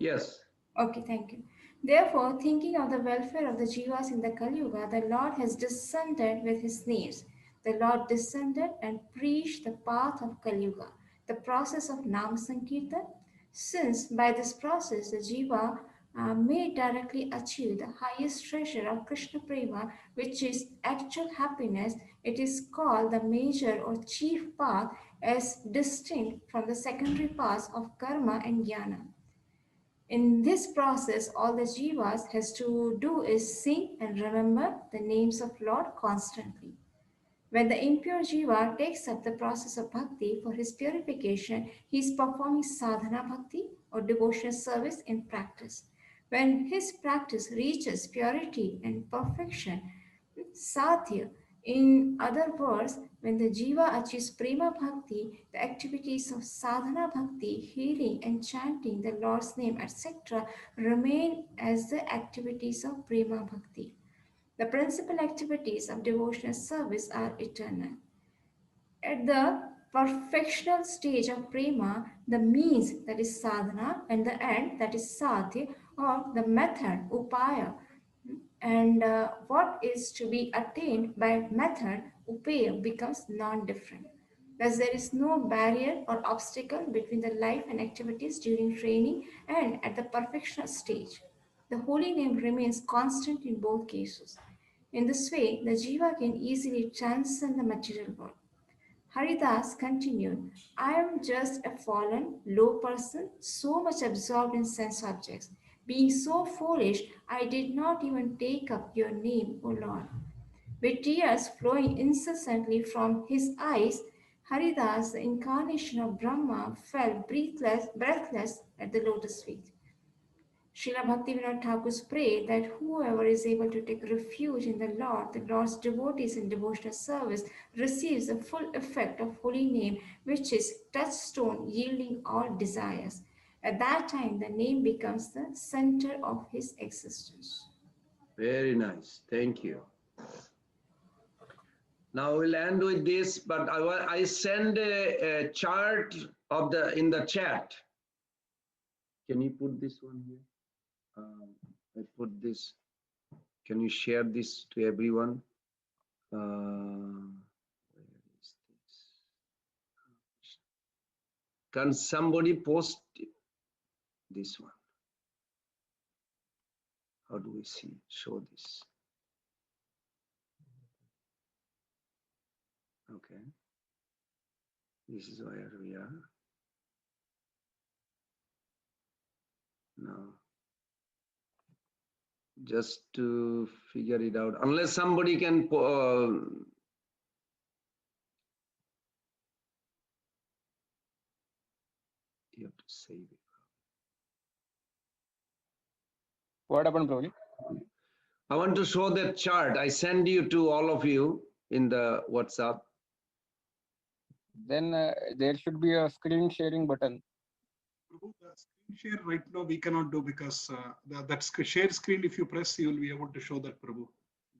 Speaker 1: Yes.
Speaker 9: Okay, thank you. Therefore, thinking of the welfare of the jivas in the Kali Yuga, the Lord has descended with his names. The Lord descended and preached the path of Kali Yuga, the process of Nam Sankirtan. Since by this process the jiva may directly achieve the highest treasure of Krishna Prema, which is actual happiness, it is called the major or chief path as distinct from the secondary paths of karma and jnana. In this process, all the jivas has to do is sing and remember the names of Lord constantly. When the impure jiva takes up the process of bhakti for his purification, he is performing sadhana bhakti or devotional service in practice. When his practice reaches purity and perfection, sadhya, in other words, when the jiva achieves prema bhakti, the activities of sadhana bhakti, healing and chanting the Lord's name, etc., remain as the activities of prema bhakti. The principal activities of devotional service are eternal. At the perfectional stage of prema, the means, that is sadhana, and the end, that is sadhya, or the method, upaya, and what is to be attained by method, upaya, becomes non-different. Thus, there is no barrier or obstacle between the life and activities during training and at the perfectional stage. The holy name remains constant in both cases. In this way, the jiva can easily transcend the material world. Haridas continued, I am just a fallen, low person, so much absorbed in sense objects. Being so foolish, I did not even take up your name, O Lord. With tears flowing incessantly from his eyes, Haridas, the incarnation of Brahma, fell breathless at the lotus feet. Srila Bhaktivinoda Thakur's pray that whoever is able to take refuge in the Lord's devotees in devotional service, receives the full effect of holy name, which is touchstone yielding all desires. At that time, the name becomes the center of his existence.
Speaker 1: Very nice. Thank you. Now we'll end with this, but I send a chart of in the chat. Can you put this one here? I put this. Can you share this to everyone? Where is this? Can somebody post this one? How do we see? Show this. Okay. This is where we are. Now, just to figure it out, unless somebody can you have to save it.
Speaker 10: What happened, Prabhuji?
Speaker 1: I want to show that chart. I send you to all of you in the WhatsApp.
Speaker 10: Then there should be a screen sharing button.
Speaker 4: Prabhu, the screen share right now we cannot do because that share screen, if you press, you will be able to show that, Prabhu.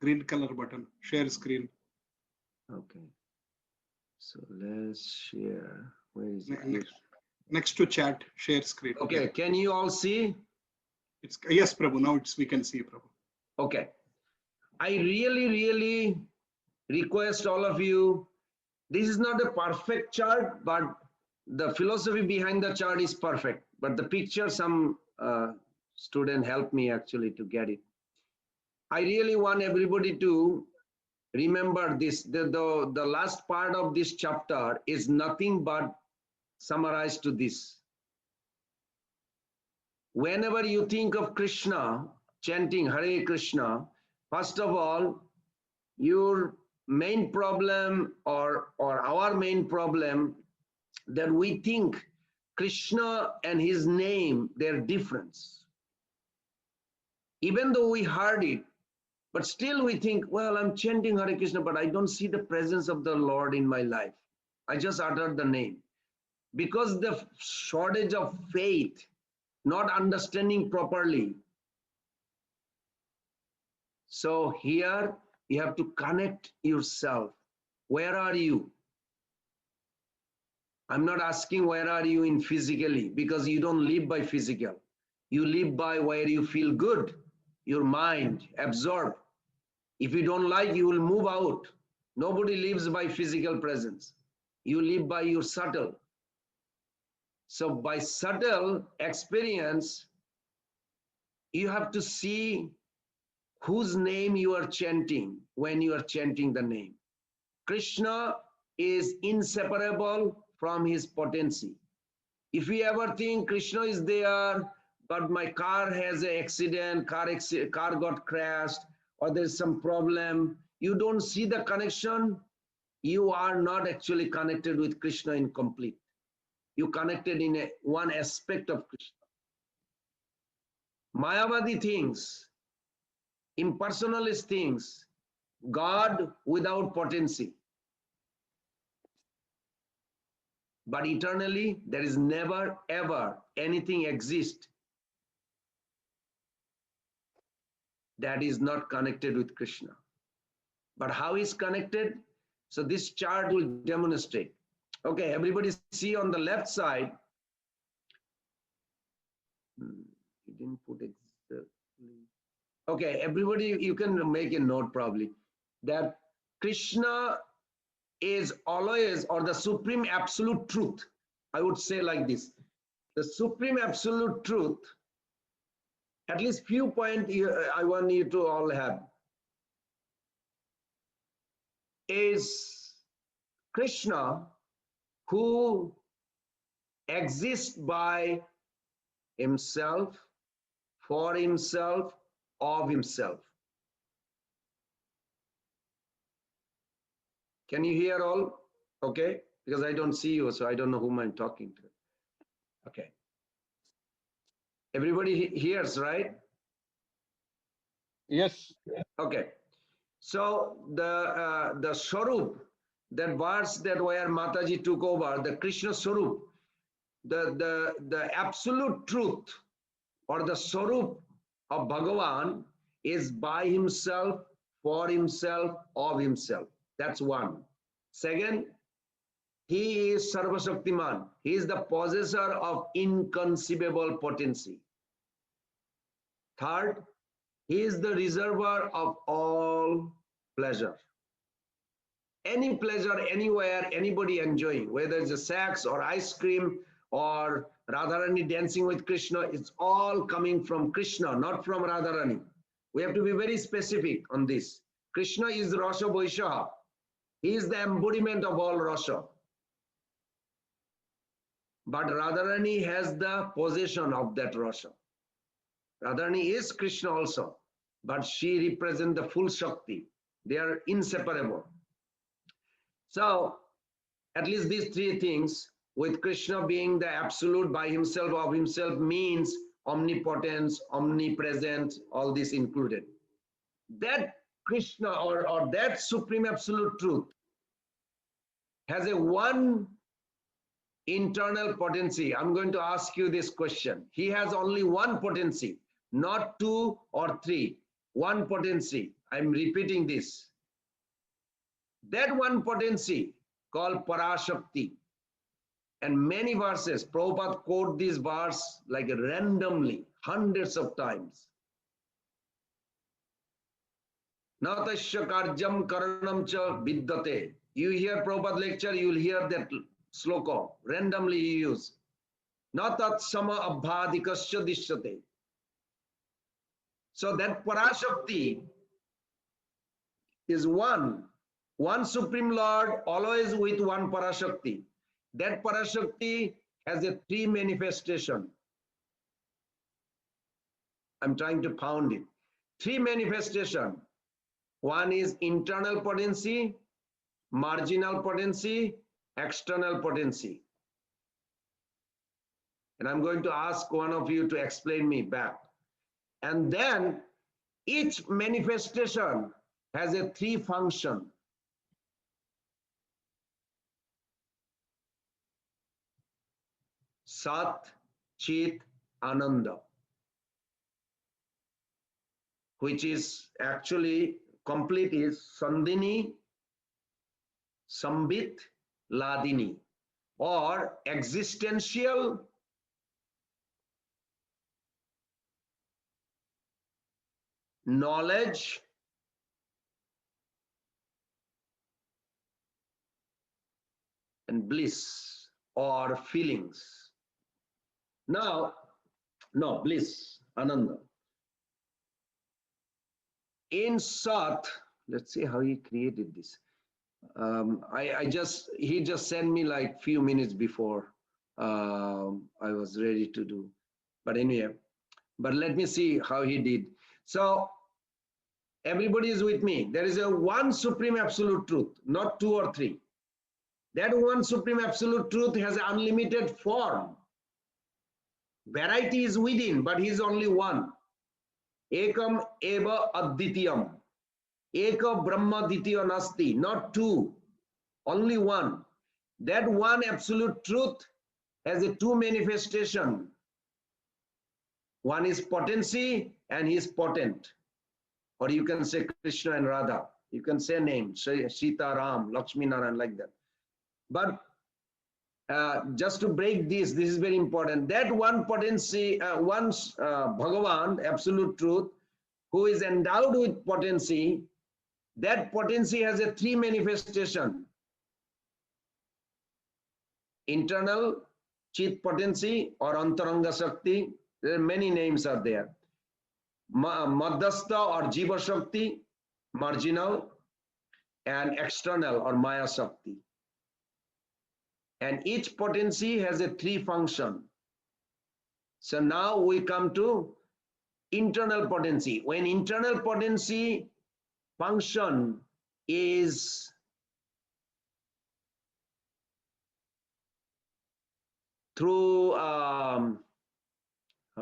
Speaker 4: Green color button, share screen.
Speaker 1: Okay. So let's share. Where is it?
Speaker 4: Next to chat, share screen.
Speaker 1: Okay, yeah. Can you all see?
Speaker 4: It's yes, Prabhu. Now we can see, Prabhu.
Speaker 1: Okay. I really request all of you. This is not a perfect chart, but the philosophy behind the chart is perfect. But the picture, some student helped me actually to get it. I really want everybody to remember this. The last part of this chapter is nothing but summarized to this. Whenever you think of Krishna, chanting Hare Krishna, first of all, your main problem or our main problem that we think Krishna and his name, their difference. Even though we heard it, but still we think, well, I'm chanting Hare Krishna, but I don't see the presence of the Lord in my life. I just uttered the name. Because the shortage of faith, not understanding properly. So here you have to connect yourself. Where are you? I'm not asking where are you in physically, because you don't live by physical. You live by where you feel good, your mind, absorb. If you don't like, you will move out. Nobody lives by physical presence. You live by your subtle. So by subtle experience, you have to see whose name you are chanting when you are chanting the name. Krishna is inseparable from his potency. If you ever think Krishna is there, but my car has an accident, car got crashed, or there's some problem, you don't see the connection, you are not actually connected with Krishna in complete. You connected in one aspect of Krishna. Mayavadi things, impersonalist things, God without potency. But eternally, there is never, ever anything exist that is not connected with Krishna. But how is connected? So this chart will demonstrate. Okay, everybody see on the left side. He didn't put exactly. Okay, everybody, you can make a note probably that Krishna is always, or the supreme absolute truth, I would say like this, the supreme absolute truth, at least few points I want you to all have, is Krishna, who exists by himself, for himself, of himself. Can you hear all? Okay, because I don't see you, so I don't know whom I'm talking to. Okay. Everybody hears, right?
Speaker 10: Yes.
Speaker 1: Okay. So the Swarup, that verse that where Mataji took over, the Krishna Swarup, the absolute truth or the Swarup of Bhagavan is by himself, for himself, of himself. That's one. Second, he is Sarva Shaktiman. He is the possessor of inconceivable potency. Third, he is the reservoir of all pleasure. Any pleasure, anywhere, anybody enjoying, whether it's a sex or ice cream or Radharani dancing with Krishna, it's all coming from Krishna, not from Radharani. We have to be very specific on this. Krishna is Rasa Vaishaha. He is the embodiment of all Rasa. But Radharani has the possession of that Rasa. Radharani is Krishna also, but she represents the full Shakti. They are inseparable. So, at least these three things, with Krishna being the absolute by himself, of himself, means omnipotence, omnipresent, all this included. That Krishna or that supreme absolute truth has a one internal potency. I'm going to ask you this question. He has only one potency, not two or three. One potency. I'm repeating this. That one potency called Parashakti. And many verses, Prabhupada quote this verse like randomly, hundreds of times. Natasya karjam karanam cha vidyate. You hear Prabhupada lecture, you will hear that sloka, randomly he used. Natat sama abhadikasya dishyate. So that Parashakti is one Supreme Lord, always with one Parashakti. That Parashakti has a three manifestation. I'm trying to pound it. Three manifestation. One is internal potency, marginal potency, external potency. And I'm going to ask one of you to explain me back. And then each manifestation has a three function. Sat, Chit, Ananda, which is actually complete is Sandhini, Sambit, Ladini, or existential, knowledge, and bliss, or feelings. Now, no, bliss, Ananda. In Sat, let's see how he created this. He just sent me like few minutes before I was ready to do. But anyway, but let me see how he did. So everybody is with me. There is a one supreme absolute truth, not two or three. That one supreme absolute truth has unlimited form. Variety is within, but he is only one. Ekam eva advitiyam. Eka Brahma Ditya Nasti, not two, only one. That one absolute truth has a two manifestation. One is potency and he is potent. Or you can say Krishna and Radha. You can say names, Sita, Ram, Lakshmi Narayan, like that. But just to break this is very important. That one potency, Bhagavan, absolute truth, who is endowed with potency, that potency has a three manifestation. internal Chit potency or Antaranga Shakti. There are many names are there. Madhyastha or Jiva Shakti, marginal, and external or Maya Shakti. And each potency has a three function. So now we come to internal potency. When internal potency function is through, how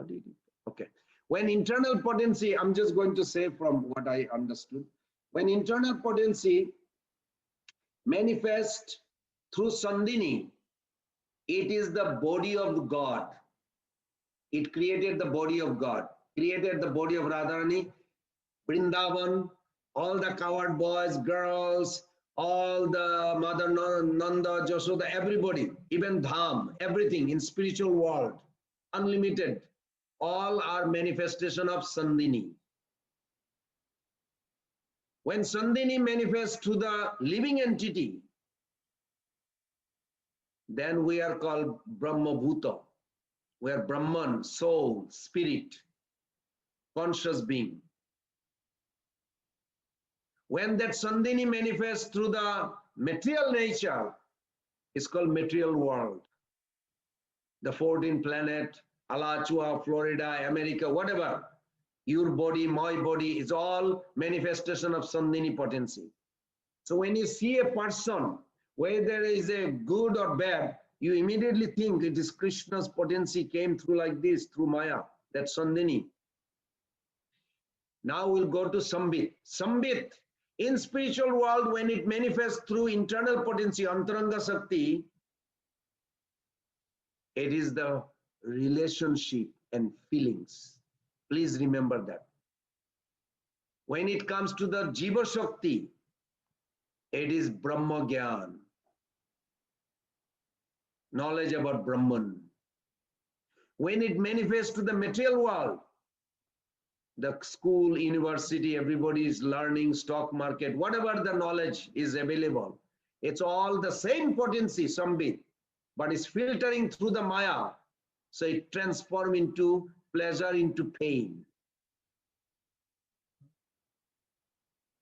Speaker 1: did it, okay. When internal potency, I'm just going to say from what I understood. When internal potency manifests through Sandhini, it is the body of God. It created the body of God, created the body of Radharani, Vrindavan, all the coward boys, girls, all the Mother Nanda, Jashoda, everybody, even Dham, everything in spiritual world, unlimited, all are manifestation of Sandhini. When Sandhini manifests to the living entity, then we are called Brahma Bhuta. We are Brahman, soul, spirit, conscious being. When that Sandhini manifests through the material nature, it's called material world. The 14 planet, Alachua, Florida, America, whatever. Your body, my body is all manifestation of Sandhini potency. So when you see a person, whether there is a good or bad, you immediately think it is Krishna's potency came through like this, through Maya, that Sandhini. Now we'll go to Sambit. Sambit, in spiritual world, when it manifests through internal potency, Antaranga Shakti, it is the relationship and feelings. Please remember that. When it comes to the Jiva Shakti, it is Brahma Gyan, knowledge about Brahman. When it manifests to the material world, the school, university, everybody is learning, stock market, whatever the knowledge is available, it's all the same potency, Sambit, but it's filtering through the Maya. So it transforms into pleasure, into pain.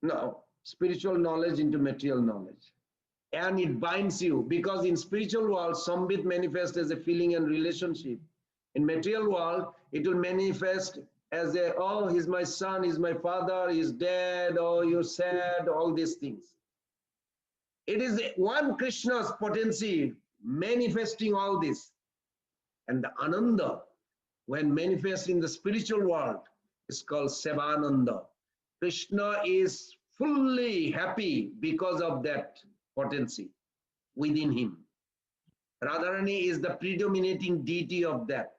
Speaker 1: No, spiritual knowledge into material knowledge. And it binds you, because in spiritual world, Sambit manifests as a feeling and relationship. In material world, it will manifest as a, oh, he's my son, he's my father, he's dead, oh, you're sad, all these things. It is one Krishna's potency manifesting all this. And the Ananda, when manifests in the spiritual world, is called Sevananda. Krishna is fully happy because of that potency within him. Radharani is the predominating deity of that.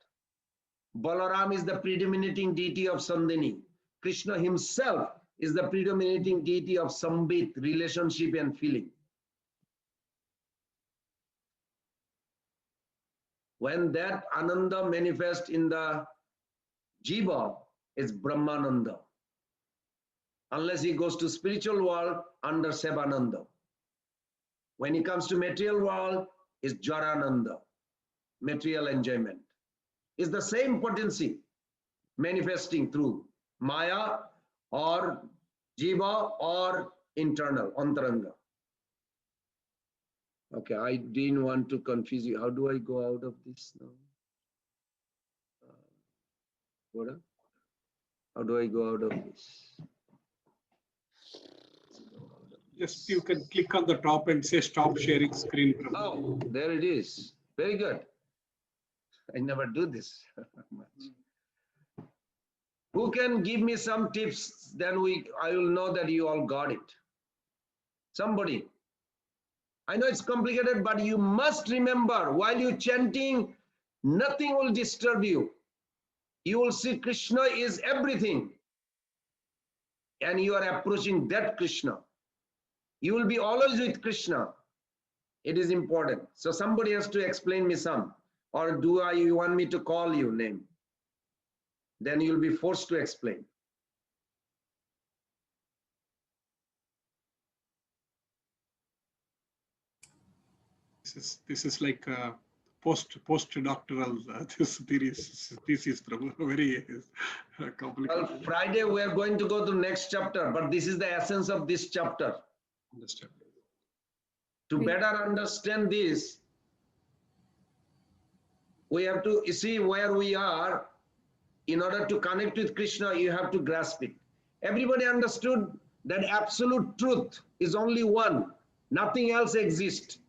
Speaker 1: Balaram is the predominating deity of Sandhini. Krishna himself is the predominating deity of Sambit, relationship and feeling. When that Ananda manifests in the Jiva, is Brahmananda. Unless he goes to spiritual world, under Sevananda. When he comes to material world, is Jarananda, material enjoyment. Is the same potency manifesting through Maya or Jiva or internal, Antaranga. Okay, I didn't want to confuse you. How do I go out of this now? What? How do I go out of this?
Speaker 4: Just you can click on the top and say stop sharing screen.
Speaker 1: Oh, there it is. Very good. I never do this much. Who can give me some tips? Then I will know that you all got it. Somebody. I know it's complicated, but you must remember while you're chanting, nothing will disturb you. You will see Krishna is everything. And you are approaching that Krishna. You will be always with Krishna. It is important. So somebody has to explain me some. Or you want me to call you name? Then you'll be forced to explain.
Speaker 4: this is like postdoctoral this thesis, Prabhu. Very complicated.
Speaker 1: Well, Friday we are going to go to next chapter, but this is the essence of this chapter.
Speaker 4: Understand.
Speaker 1: To better understand this, we have to see where we are. In order to connect with Krishna, you have to grasp it. Everybody understood that absolute truth is only one. Nothing else exists.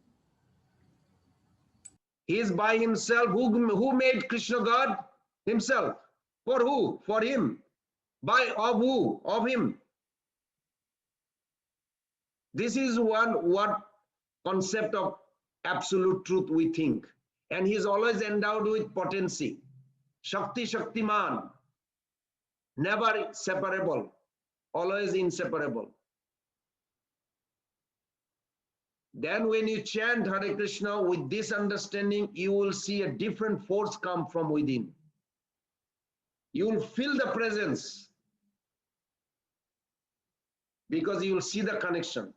Speaker 1: He is by himself. Who made Krishna God? Himself. For who? For him. By of who? Of him. This is what concept of absolute truth we think. And he is always endowed with potency. Shakti Shaktiman. Never separable. Always inseparable. Then when you chant Hare Krishna with this understanding, you will see a different force come from within. You will feel the presence because you will see the connection.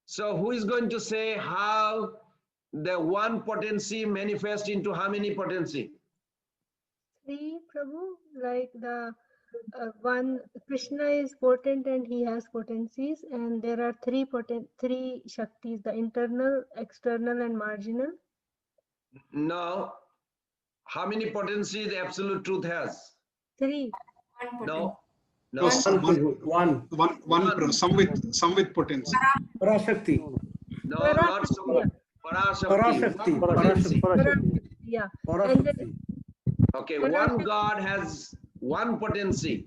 Speaker 1: So who is going to say how the one potency manifests into how many potency?
Speaker 11: See, Prabhu, like the one Krishna is potent and he has potencies, and there are three shaktis: the internal, external, and marginal.
Speaker 1: Now, how many potency the absolute truth has?
Speaker 11: Three.
Speaker 1: No.
Speaker 4: No,
Speaker 12: one.
Speaker 4: Some with potency.
Speaker 12: Parashakti.
Speaker 1: No, not some. Parashakti.
Speaker 12: Parashakti.
Speaker 11: Yeah.
Speaker 12: Parashakti.
Speaker 1: Okay, one God has one potency,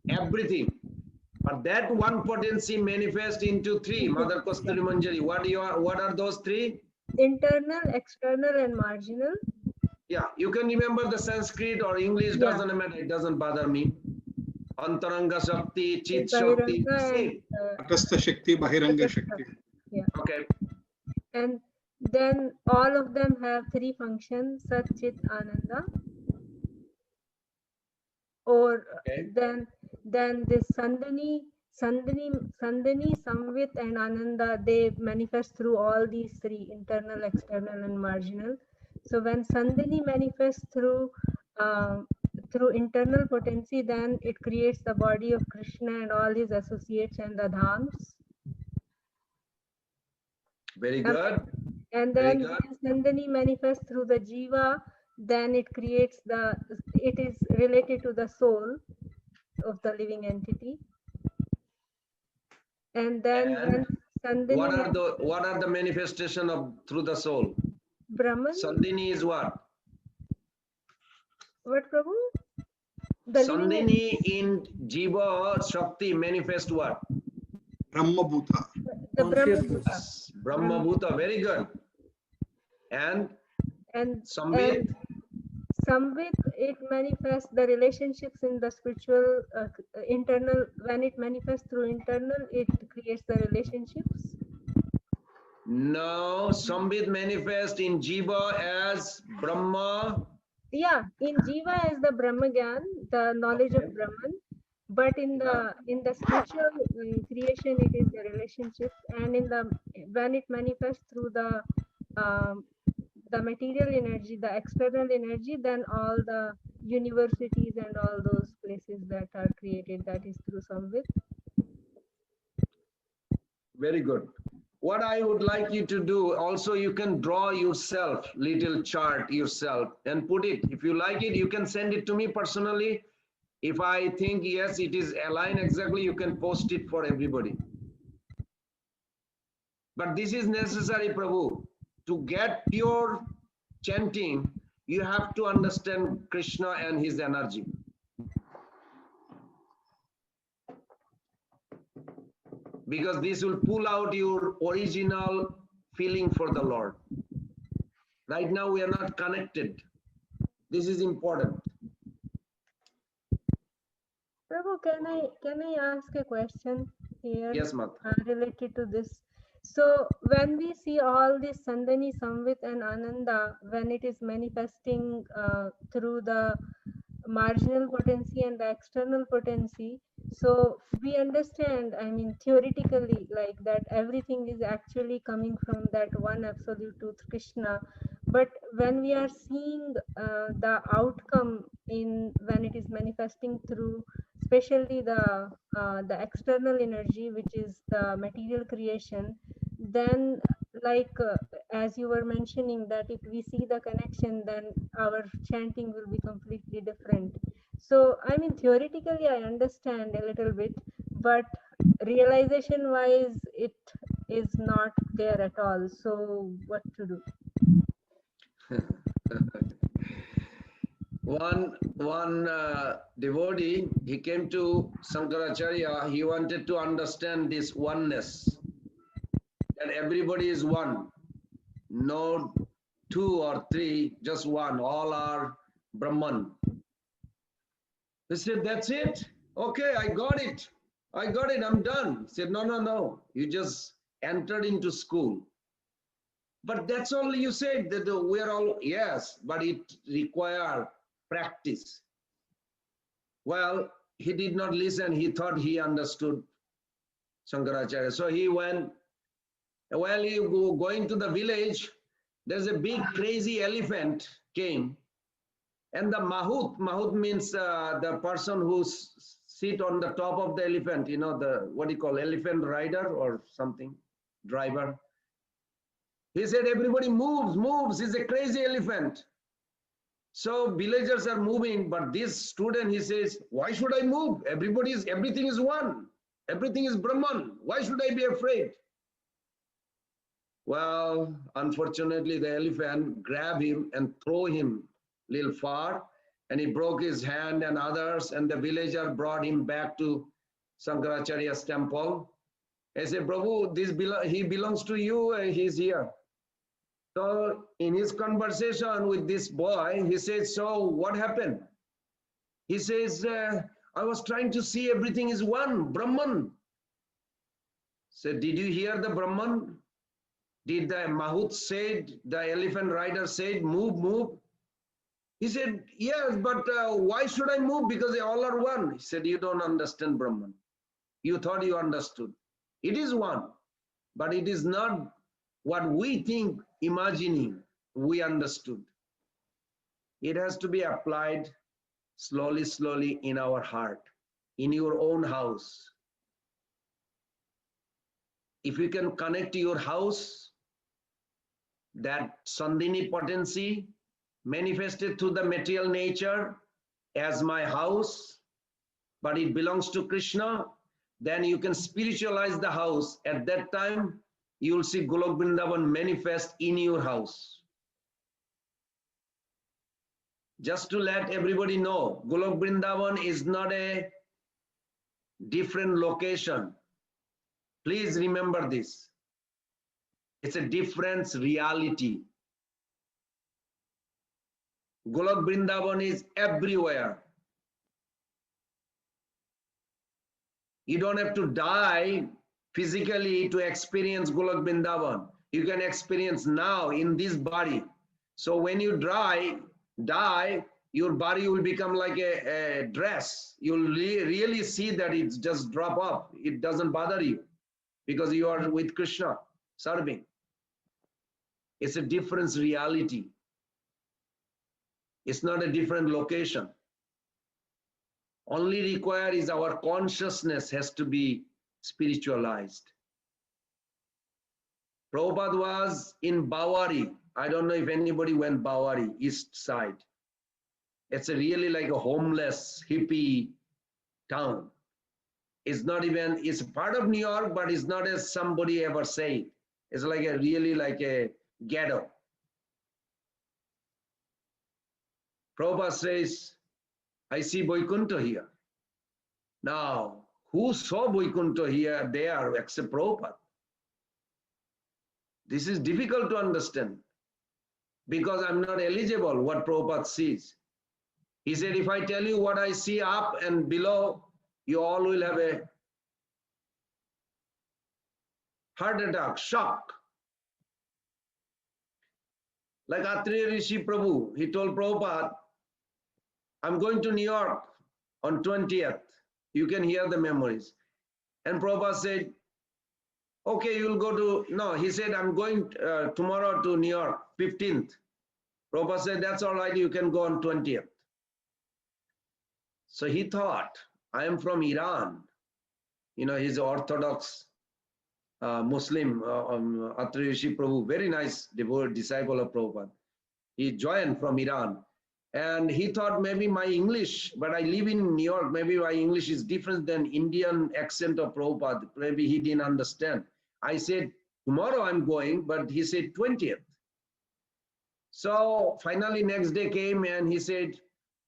Speaker 1: everything. But that one potency manifests into three. Mother Kasturi Manjari, what are those three?
Speaker 11: Internal, external, and marginal.
Speaker 1: Yeah, you can remember the Sanskrit or English, doesn't matter, it doesn't bother me. Antaranga Shakti, Chit Shakti, same.
Speaker 4: Atastha Shakti, Bahiranga Shakti.
Speaker 11: Yeah.
Speaker 1: Okay.
Speaker 11: And then all of them have three functions: Sat, Chit, Ananda. Or then this Sandani, Samvit, and Ananda, they manifest through all these three: internal, external, and marginal. So when Sandani manifests through internal potency, then it creates the body of Krishna and all his associates and the dhams.
Speaker 1: Very good.
Speaker 11: And then when Sandani manifests through the jiva, then it creates it is related to the soul of the living entity. And then when Sandani,
Speaker 1: what are the manifestation of through the soul?
Speaker 11: Brahman.
Speaker 1: Sandini is what?
Speaker 11: What, Prabhu?
Speaker 1: Sandini in Jiva Shakti manifest what?
Speaker 4: Brahma Bhuta.
Speaker 11: The Brahma Bhuta.
Speaker 1: Brahma Bhuta, very good. And Samvit?
Speaker 11: Samvit, it manifests the relationships in the spiritual internal. When it manifests through internal, it creates the relationships.
Speaker 1: No, Samvit manifests in Jiva as Brahma.
Speaker 11: Yeah, in Jiva as the Brahma Gyan, the knowledge of Brahman. But in the spiritual creation, it is the relationships, and when it manifests through the material energy, the external energy, then all the universities and all those places that are created, that is through Samvit.
Speaker 1: Very good. What I would like you to do, also you can draw yourself, little chart yourself and put it. If you like it, you can send it to me personally. If I think, yes, it is aligned exactly, you can post it for everybody. But this is necessary, Prabhu. To get pure chanting, you have to understand Krishna and his energy. Because this will pull out your original feeling for the Lord. Right now, we are not connected. This is important.
Speaker 11: Prabhu, can I ask a question here?
Speaker 1: Yes, Mata.
Speaker 11: Related to this. So when we see all this Sandani, Samvit, and Ananda, when it is manifesting through the marginal potency and the external potency, So we understand, I mean, theoretically, like that everything is actually coming from that one absolute truth, Krishna. But when we are seeing the outcome in when it is manifesting through, especially the external energy, which is the material creation, then like as you were mentioning that if we see the connection, then our chanting will be completely different. So, I mean, theoretically, I understand a little bit, but realization wise, it is not there at all. So, what to do?
Speaker 1: One devotee, he came to Shankaracharya. He wanted to understand this oneness, that everybody is one, no two or three, just one. All are Brahman. He said, "That's it. Okay, I got it. I got it. I'm done." He said, "No, no, no. You just entered into school. But that's all you said, that we're all, yes, but it require practice." Well, he did not listen. He thought he understood Shankaracharya. So he went, while he going to the village, there's a big crazy elephant came. And the mahut means the person who sit on the top of the elephant, you know, the, what do you call, elephant rider or something, driver. He said, "Everybody moves. He's a crazy elephant." So villagers are moving, but this student, he says, "Why should I move? Everything is one. Everything is Brahman. Why should I be afraid?" Well, unfortunately, the elephant grabbed him and throw him a little far, and he broke his hand and others, and the villager brought him back to Shankaracharya's temple. He said, "Prabhu, he belongs to you, and he's here." So in his conversation with this boy, he says, "So what happened?" He says, "I was trying to see everything is one, Brahman." So did you hear the Brahman? Did the Mahut said, the elephant rider said, move? He said, "Yes, but why should I move? Because they all are one." He said, "You don't understand Brahman. You thought you understood. It is one, but it is not what we think, imagining we understood. It has to be applied slowly in our heart, in your own house. If you can connect to your house, that Sandhini potency manifested through the material nature as my house, but it belongs to Krishna, then you can spiritualize the house. At that time, you will see Golok Vrindavan manifest in your house. Just to let everybody know, Golok Vrindavan is not a different location. Please remember this. It's a different reality. Golok Vrindavan is everywhere. You don't have to die physically to experience Golok Vrindavan. You can experience now in this body. So when you die, your body will become like a dress. You'll really see that it's just drop off. It doesn't bother you because you are with Krishna serving. It's a different reality. It's not a different location. Only required is our consciousness has to be spiritualized. Prabhupada was in Bawari. I don't know if anybody went Bawari, east side. It's really like a homeless hippie town. It's not even, it's part of New York, but it's not as somebody ever said. It's like a really like a ghetto. Prabhupada says, "I see Vaikuntha here." Now, who saw Vaikuntha here, there, except Prabhupada? This is difficult to understand because I'm not eligible what Prabhupada sees. He said, "If I tell you what I see up and below, you all will have a heart attack, shock." Like Atriya Rishi Prabhu, he told Prabhupada, "I'm going to New York on 20th. You can hear the memories. And Prabhupada said, okay, you'll go to, no, he said, I'm going tomorrow to New York, 15th. Prabhupada said, that's all right, you can go on 20th. So he thought, I am from Iran. You know, he's Orthodox Muslim, Atri Rishi Prabhu, very nice devout disciple of Prabhupada. He joined from Iran. And he thought maybe my English, but I live in New York, maybe my English is different than Indian accent of Prabhupada. Maybe he didn't understand. I said, tomorrow I'm going, but he said 20th. So finally next day came and he said,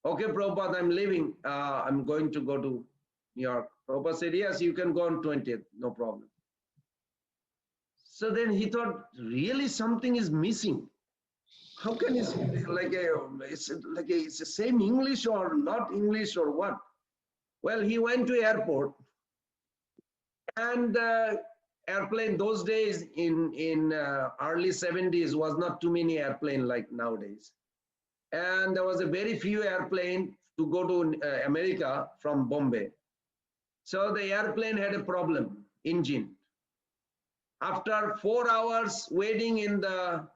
Speaker 1: okay, Prabhupada, I'm leaving. I'm going to go to New York. Prabhupada said, yes, you can go on 20th, no problem. So then he thought, really something is missing. How can it's like it's the same English or not English or what? Well, he went to airport, and airplane those days in early 70s was not too many airplane like nowadays, and there was a very few airplane to go to America from Bombay. So the airplane had a problem, engine. After 4 hours waiting in the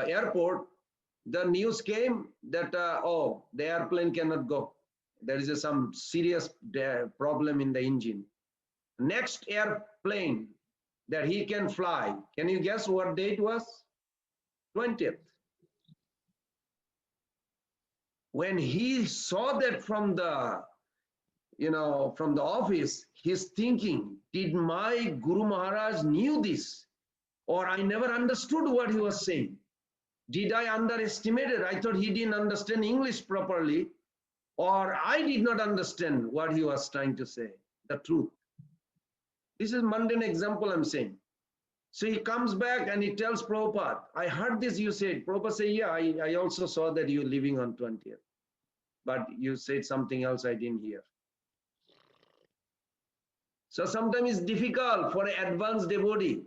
Speaker 1: airport, the news came that oh, the airplane cannot go. There is some serious problem in the engine. Next airplane that he can fly, can you guess what date was? 20th. When he saw that from the, from the office, he's thinking, did my Guru Maharaj knew this? Or I never understood what he was saying. Did I underestimate it? I thought he didn't understand English properly, or I did not understand what he was trying to say, the truth. This is mundane example I'm saying. So he comes back and he tells Prabhupada, I heard this you said. Prabhupada said, yeah, I also saw that you're leaving on 20th. But you said something else I didn't hear. So sometimes it's difficult for an advanced devotee.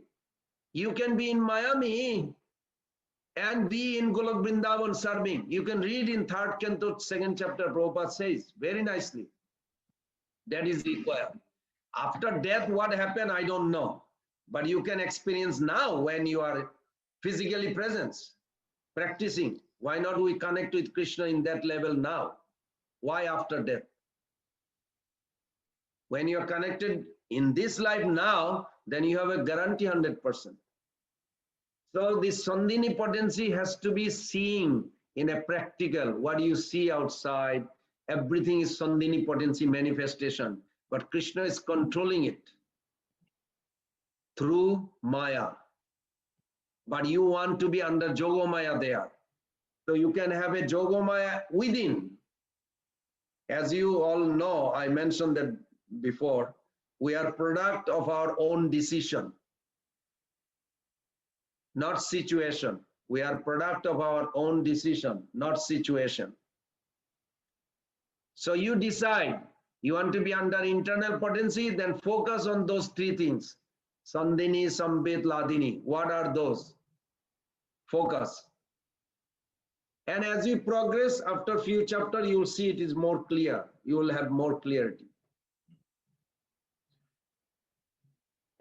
Speaker 1: You can be in Miami and be in Golok Vrindavan serving. You can read in 3rd canto, 2nd chapter, Prabhupada says very nicely. That is required. After death, what happened, I don't know. But you can experience now when you are physically present, practicing. Why not we connect with Krishna in that level now? Why after death? When you are connected in this life now, then you have a guarantee 100%. So this Sandhini potency has to be seen in a practical, what you see outside, everything is Sandhini potency manifestation, but Krishna is controlling it through Maya. But you want to be under Jogomaya there. So you can have a Jogomaya within. As you all know, I mentioned that before, we are product of our own decision, not situation. We are product of our own decision, not situation. So you decide, you want to be under internal potency, then focus on those 3 things. Sandhini, Sambit, Ladini. What are those? Focus. And as you progress, after few chapters, you will see it is more clear. You will have more clarity.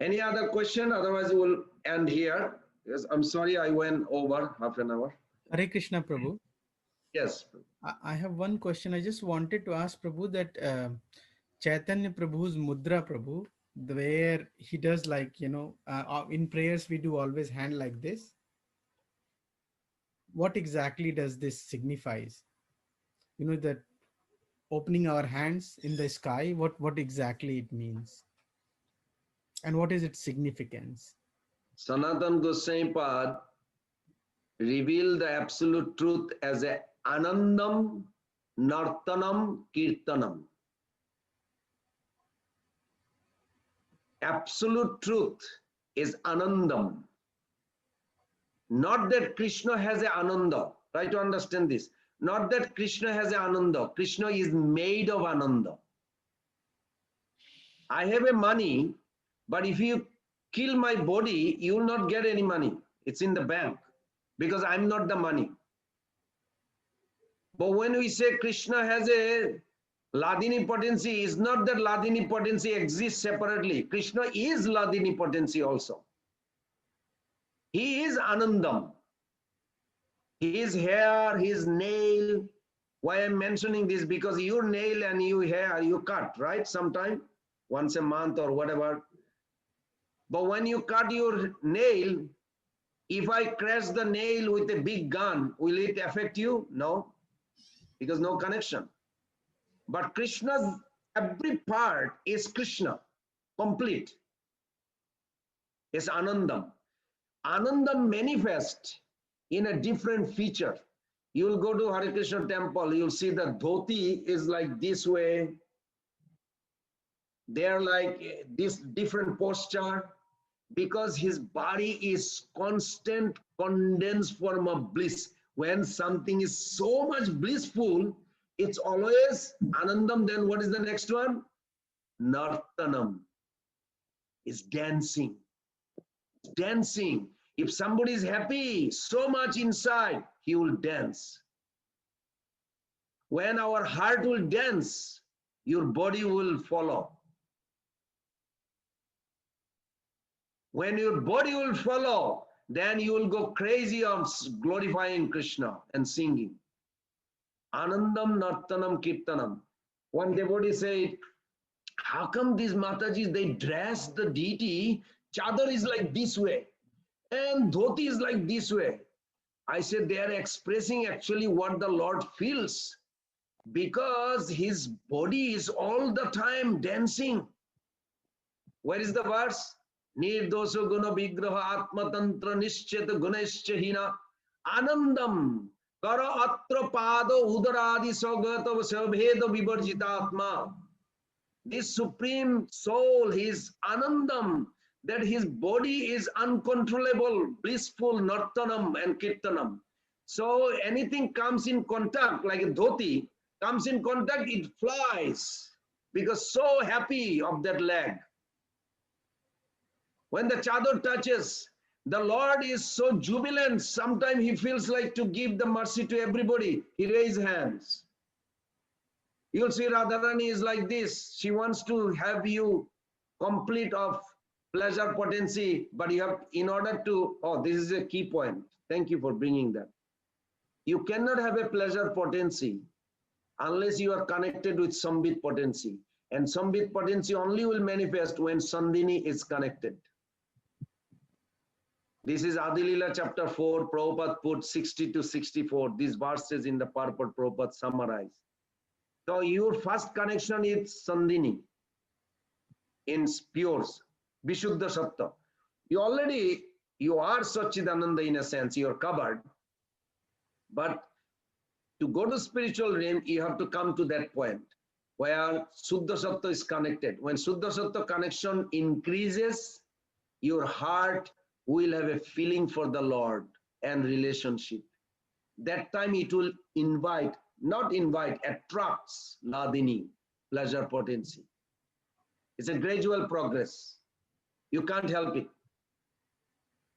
Speaker 1: Any other question? Otherwise, we will end here. Yes, I'm sorry I went over half an hour.
Speaker 3: Hare Krishna, Prabhu.
Speaker 1: Yes.
Speaker 3: I have one question. I just wanted to ask Prabhu that Chaitanya Prabhu's Mudra, Prabhu, where he does like, in prayers we do always hand like this. What exactly does this signifies? That opening our hands in the sky, what exactly it means? And what is its significance?
Speaker 1: Sanatana Goswami Pad revealed the absolute truth as a Anandam, Nartanam, Kirtanam. Absolute truth is Anandam. Not that Krishna has a Ananda. Try to understand this. Not that Krishna has a Ananda. Krishna is made of Ananda. I have a money, but if you kill my body, you will not get any money. It's in the bank because I'm not the money. But when we say Krishna has a Ladini potency is not that Ladini potency exists separately. Krishna is Ladini potency also. He is Anandam. His hair, his nail. Why I'm mentioning this? Because your nail and your hair, you cut, right? Sometime, once a month or whatever. But when you cut your nail, if I crash the nail with a big gun, will it affect you? No, because no connection. But Krishna's every part is Krishna, complete. It's Anandam. Anandam manifests in a different feature. You will go to Hare Krishna temple, you'll see the dhoti is like this way. They're like this different posture because his body is constant condensed form of bliss. When something is so much blissful, it's always Anandam. Then what is the next one? Nartanam is dancing. Dancing. If somebody is happy so much inside, he will dance. When our heart will dance, your body will follow. When your body will follow, then you will go crazy of glorifying Krishna and singing. Anandam, Nartanam, Kirtanam. One devotee said, how come these Matajis, they dress the deity, chadar is like this way, and dhoti is like this way. I said, they are expressing actually what the Lord feels, because his body is all the time dancing. Where is the verse? Nirdosha guna vigraha atmatantra nischeta gunaischa hina anandam kara atra pada udaradi sagata sabheda vivarjita atma. This supreme soul, his anandam, that his body is uncontrollable, blissful, nartanam and kirtanam. So anything comes in contact, like a dhoti, comes in contact, it flies, because so happy of that leg. When the chador touches, the Lord is so jubilant, sometimes he feels like to give the mercy to everybody. He raises hands. You'll see Radharani is like this. She wants to have you complete of pleasure potency, but you have, in order to, oh, this is a key point. Thank you for bringing that. You cannot have a pleasure potency unless you are connected with Sambit potency. And Sambit potency only will manifest when Sandhini is connected. This is Adilila chapter 4, Prabhupada put 60 to 64. These verses in the purport Prabhupada summarized. So your first connection is Sandhini in pures, Vishuddha Sattva. You are Satchidananda in a sense, you are covered. But to go to spiritual realm, you have to come to that point where Suddha Sattva is connected. When Suddha Sattva connection increases, your heart will have a feeling for the Lord and relationship. That time it will attracts Ladini, pleasure potency. It's a gradual progress. You can't help it.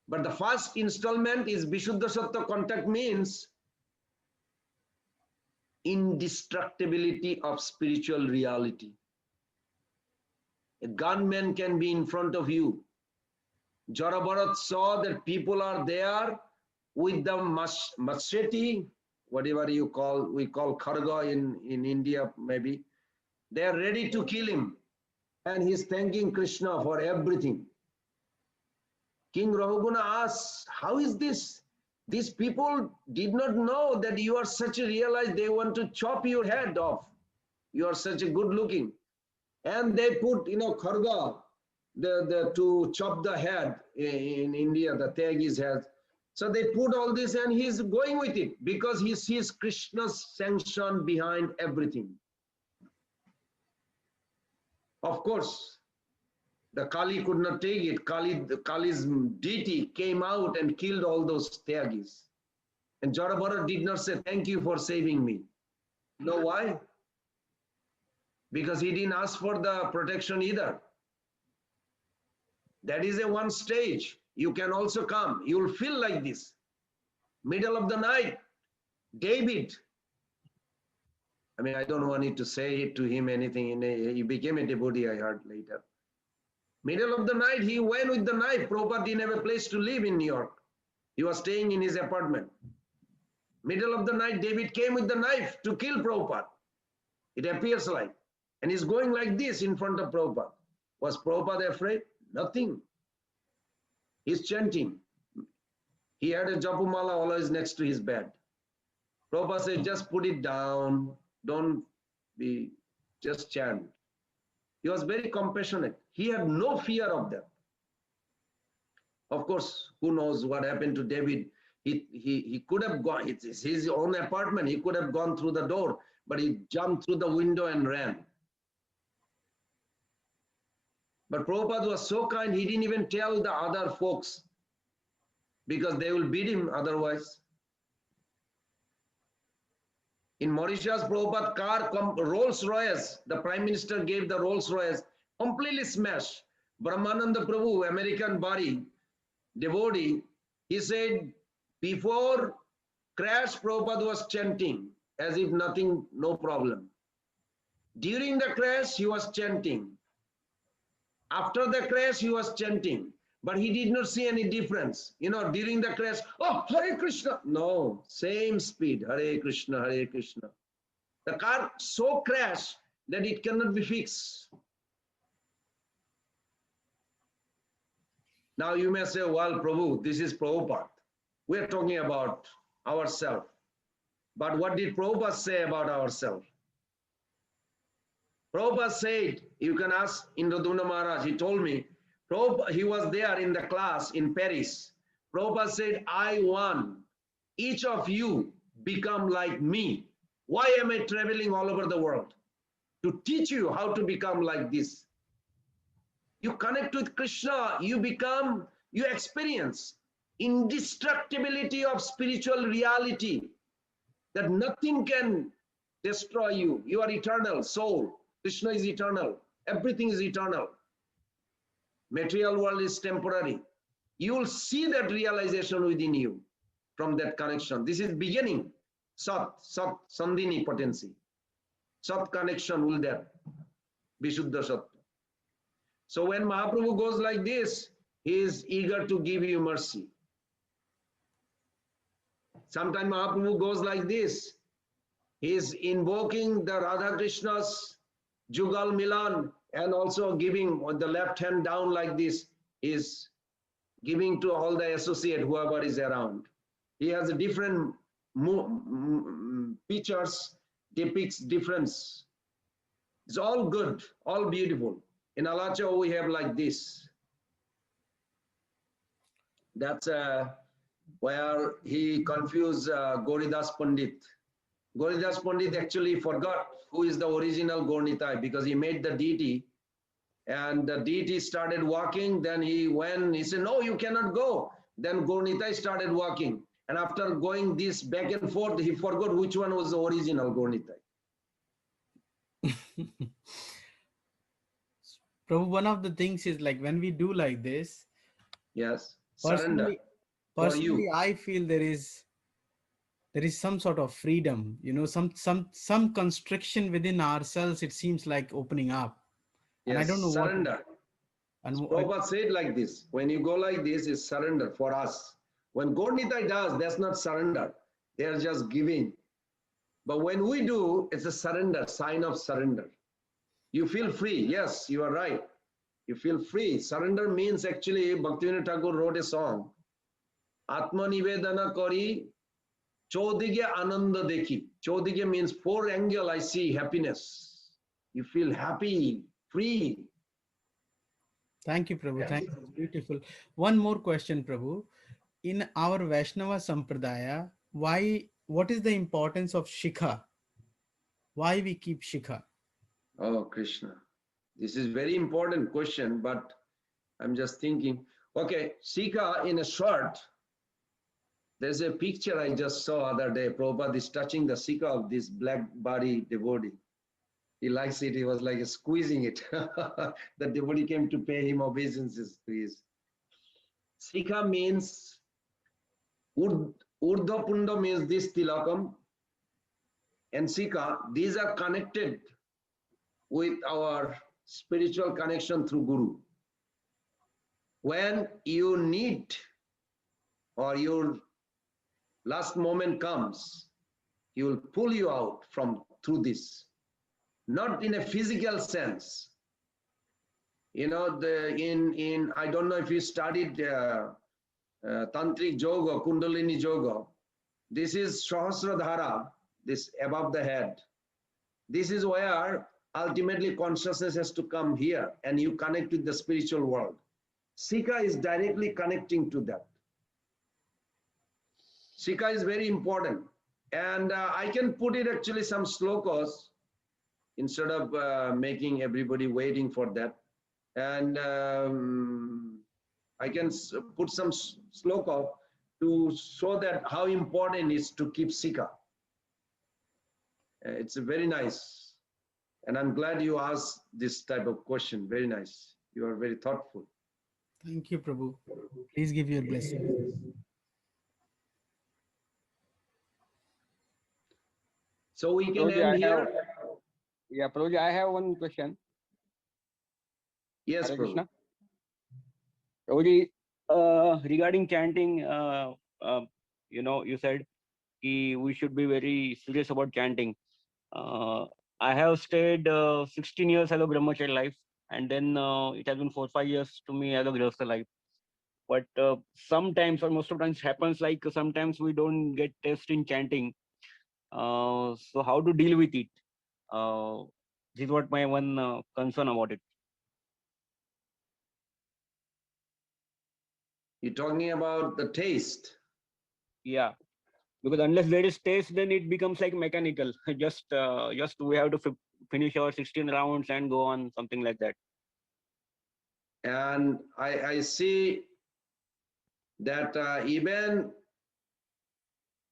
Speaker 1: But the first installment is Vishuddha Sattva contact, means indestructibility of spiritual reality. A gunman can be in front of you. Jara Bharat saw that people are there with the machete, whatever we call kharga in India maybe. They are ready to kill him. And he's thanking Krishna for everything. King Rahuguna asks, how is this? These people did not know that you are such a realized, they want to chop your head off. You are such a good looking. And they put, kharga, to chop the head in India, the Tyagis head. So they put all this and he's going with it because he sees Krishna's sanction behind everything. Of course, the Kali could not take it. Kali's deity came out and killed all those Tyagis. And Jarabhara did not say, thank you for saving me. You know why? Because he didn't ask for the protection either. That is a one stage. You can also come. You will feel like this. Middle of the night, David I mean, I don't want it to say it to him anything. He became a devotee, I heard later. Middle of the night, he went with the knife. Prabhupada didn't have a place to live in New York. He was staying in his apartment. Middle of the night, David came with the knife to kill Prabhupada. It appears like. And he's going like this in front of Prabhupada. Was Prabhupada afraid? Nothing. He's chanting. He had a japumala always next to his bed. Prabhupada said, just put it down. Don't be, just chant. He was very compassionate. He had no fear of that. Of course, who knows what happened to David. He could have gone, it's his own apartment. He could have gone through the door, but he jumped through the window and ran. But Prabhupada was so kind, he didn't even tell the other folks because they will beat him otherwise. In Mauritius, Prabhupada car, Rolls Royce, the Prime Minister gave the Rolls Royce, completely smashed. Brahmananda Prabhu, American body, devotee, he said, before crash, Prabhupada was chanting as if nothing, no problem. During the crash, he was chanting. After the crash, he was chanting. But he did not see any difference. You know, during the crash, oh, Hare Krishna. No, same speed, Hare Krishna, Hare Krishna. The car so crashed that it cannot be fixed. Now you may say, well, Prabhu, this is Prabhupada. We are talking about ourselves. But what did Prabhupada say about ourselves? Prabhupada said, you can ask Indradumna Maharaj, he told me, he was there in the class in Paris. Prabhupada said, I want each of you become like me. Why am I traveling all over the world? To teach you how to become like this. You connect with Krishna, you become, you experience indestructibility of spiritual reality, that nothing can destroy you. You are eternal soul. Krishna is eternal. Everything is eternal. Material world is temporary. You will see that realization within you from that connection. This is beginning. Sat, Sandhini potency. Sat connection will there. Vishuddha Sattva. So when Mahaprabhu goes like this, he is eager to give you mercy. Sometimes Mahaprabhu goes like this. He is invoking the Radha Krishna's Jugal Milan and also giving on the left hand down like this, is giving to all the associate, whoever is around. He has a different pictures, depicts difference. It's all good, all beautiful. In Alacha, we have like this. That's where he confused Gauridas Pandit. Gauridas Pandit actually forgot who is the original Gaurnitai because he made the deity and the deity started walking. Then he went, he said, no, you cannot go. Then Gaurnitai started walking. And after going this back and forth, he forgot which one was the original Gaurnitai.
Speaker 3: Prabhu, one of the things is like when we do like this,
Speaker 1: yes, surrender.
Speaker 3: Personally, I feel there is some sort of freedom, you know, some constriction within ourselves. It seems like opening up.
Speaker 1: Yes,
Speaker 3: and I don't know
Speaker 1: surrender.
Speaker 3: And
Speaker 1: Prabhupada said like this, when you go like this, is surrender for us. When Gaurnitai does, that's not surrender. They are just giving. But when we do, it's a surrender, sign of surrender. You feel free. Yes, you are right. You feel free. Surrender means actually, Bhaktivinoda Thakur wrote a song. Atma Nivedana Kari, Chodige Ananda Dekhi. Chodige means four angle, I see happiness. You feel happy, free.
Speaker 3: Thank you, Prabhu.
Speaker 1: Yes.
Speaker 3: Thank you. Beautiful. One more question, Prabhu. In our Vaishnava Sampradaya, what is the importance of Shikha? Why we keep Shikha?
Speaker 1: Oh, Krishna. This is very important question, but I'm just thinking. Okay, Shikha in a short, there's a picture I just saw other day. Prabhupada is touching the Shikha of this black body devotee. He likes it. He was like squeezing it. The devotee came to pay him obeisances to his. Shikha means, Urdhva Punda means this tilakam. and Sika, these are connected with our spiritual connection through Guru. When you need or your last moment comes, he will pull you out from through this, not in a physical sense. You know, in I don't know if you studied Tantric Yoga, Kundalini Yoga. This is Sahasradhara, this above the head. This is where ultimately consciousness has to come here and you connect with the spiritual world. Sika is directly connecting to that. Sika is very important. And I can put it actually some slokas instead of making everybody waiting for that. And I can put some sloka to show that how important it is to keep Sika. It's very nice. And I'm glad you asked this type of question. Very nice. You are very thoughtful.
Speaker 3: Thank you, Prabhu. Please give your blessing.
Speaker 1: So we can
Speaker 10: Prabhuji,
Speaker 1: end here.
Speaker 10: Prabhuji, I have one question.
Speaker 1: Yes,
Speaker 10: Hare
Speaker 1: Prabhu.
Speaker 10: Krishna. Prabhuji, regarding chanting, you know, you said we should be very serious about chanting. I have stayed 16 years as a brahmacharya life, and then it has been 4-5 years to me as a grihastha life. But sometimes, or most of the times, happens like sometimes we don't get taste in chanting. So how to deal with it? This is what my one concern about it.
Speaker 1: You're talking about the taste.
Speaker 10: Yeah, because unless there is taste, then it becomes like mechanical. just we have to finish our 16 rounds and go on, something like that.
Speaker 1: And I see that even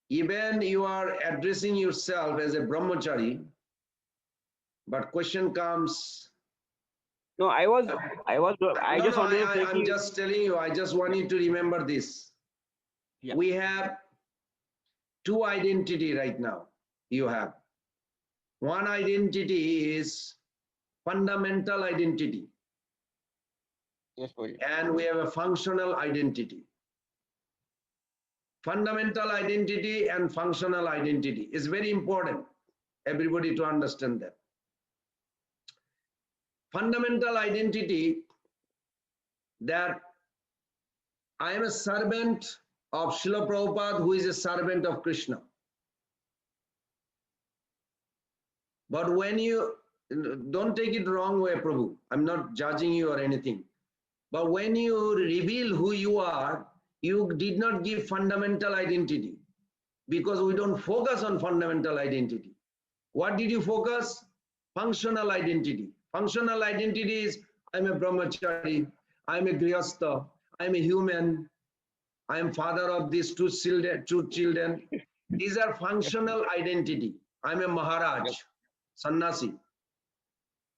Speaker 1: you are addressing yourself as a brahmachari, but question comes.
Speaker 10: No, I
Speaker 1: I'm just telling you, I just want you to remember this. Yeah. We have two identity right now. You have one identity is fundamental identity.
Speaker 10: Yes, please.
Speaker 1: And we have a functional identity. Fundamental identity and functional identity is very important. Everybody to understand that. Fundamental identity, that I am a servant of Srila Prabhupada, who is a servant of Krishna. But when you, don't take it wrong way, Prabhu, I'm not judging you or anything. But when you reveal who you are, you did not give fundamental identity, because we don't focus on fundamental identity. What did you focus? Functional identity. Functional identity is, I'm a brahmachari, I'm a grihastha, I'm a human, I'm father of these two children. These are functional identity. I'm a Maharaj, sannyasi.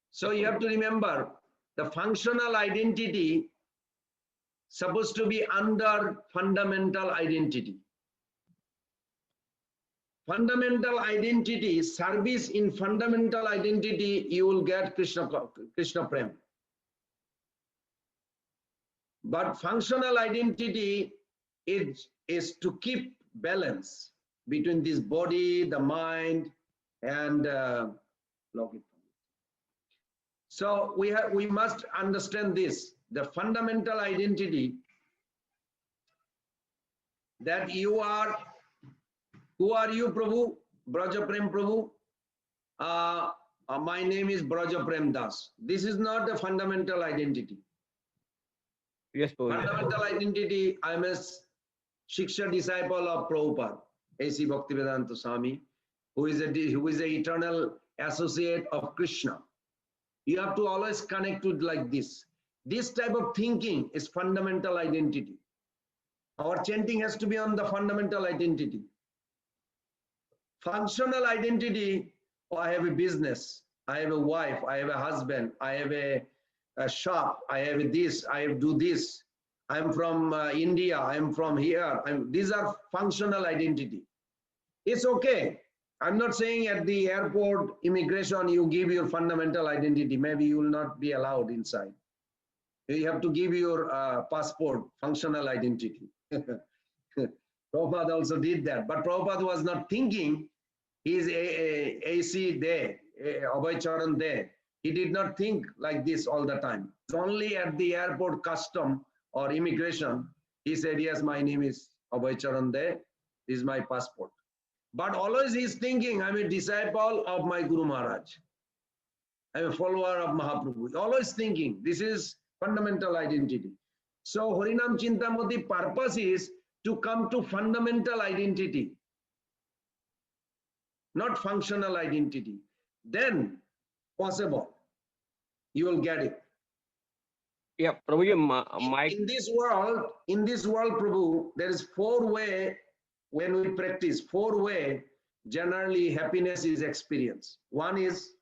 Speaker 1: So you have to remember, the functional identity supposed to be under fundamental identity. Fundamental identity, service in fundamental identity, you will get Krishna Prem. But functional identity is to keep balance between this body, the mind, and so we must understand this. The fundamental identity, that you are. Who are you, Prabhu? Braja Prem Prabhu? My name is Braja Prem Das. This is not a fundamental identity.
Speaker 10: Yes, Prabhu.
Speaker 1: Fundamental identity, I am a Shiksha disciple of Prabhupada, A.C. Bhaktivedanta Swami, who is an eternal associate of Krishna. You have to always connect with like this. This type of thinking is fundamental identity. Our chanting has to be on the fundamental identity. Functional identity, oh, I have a business, I have a wife, I have a husband, I have a shop, I have this, I do this, I'm from India, I'm from here. These are functional identity. It's okay. I'm not saying at the airport immigration you give your fundamental identity. Maybe you will not be allowed inside. You have to give your passport functional identity. Prabhupada also did that, but Prabhupada was not thinking he's AC there, Abhay Charan there. He did not think like this all the time. It's only at the airport custom or immigration, he said, yes, my name is Abhay Charan there. This is my passport. But always he's thinking, I'm a disciple of my Guru Maharaj. I'm a follower of Mahaprabhu. Always thinking, this is fundamental identity. So Harinam Chintamani purpose is to come to fundamental identity, not functional identity. Then possible, you will get it.
Speaker 10: Yeah, Prabhuji,
Speaker 1: In this world, Prabhu, there is 4 ways when we practice, 4 ways generally happiness is experienced. One is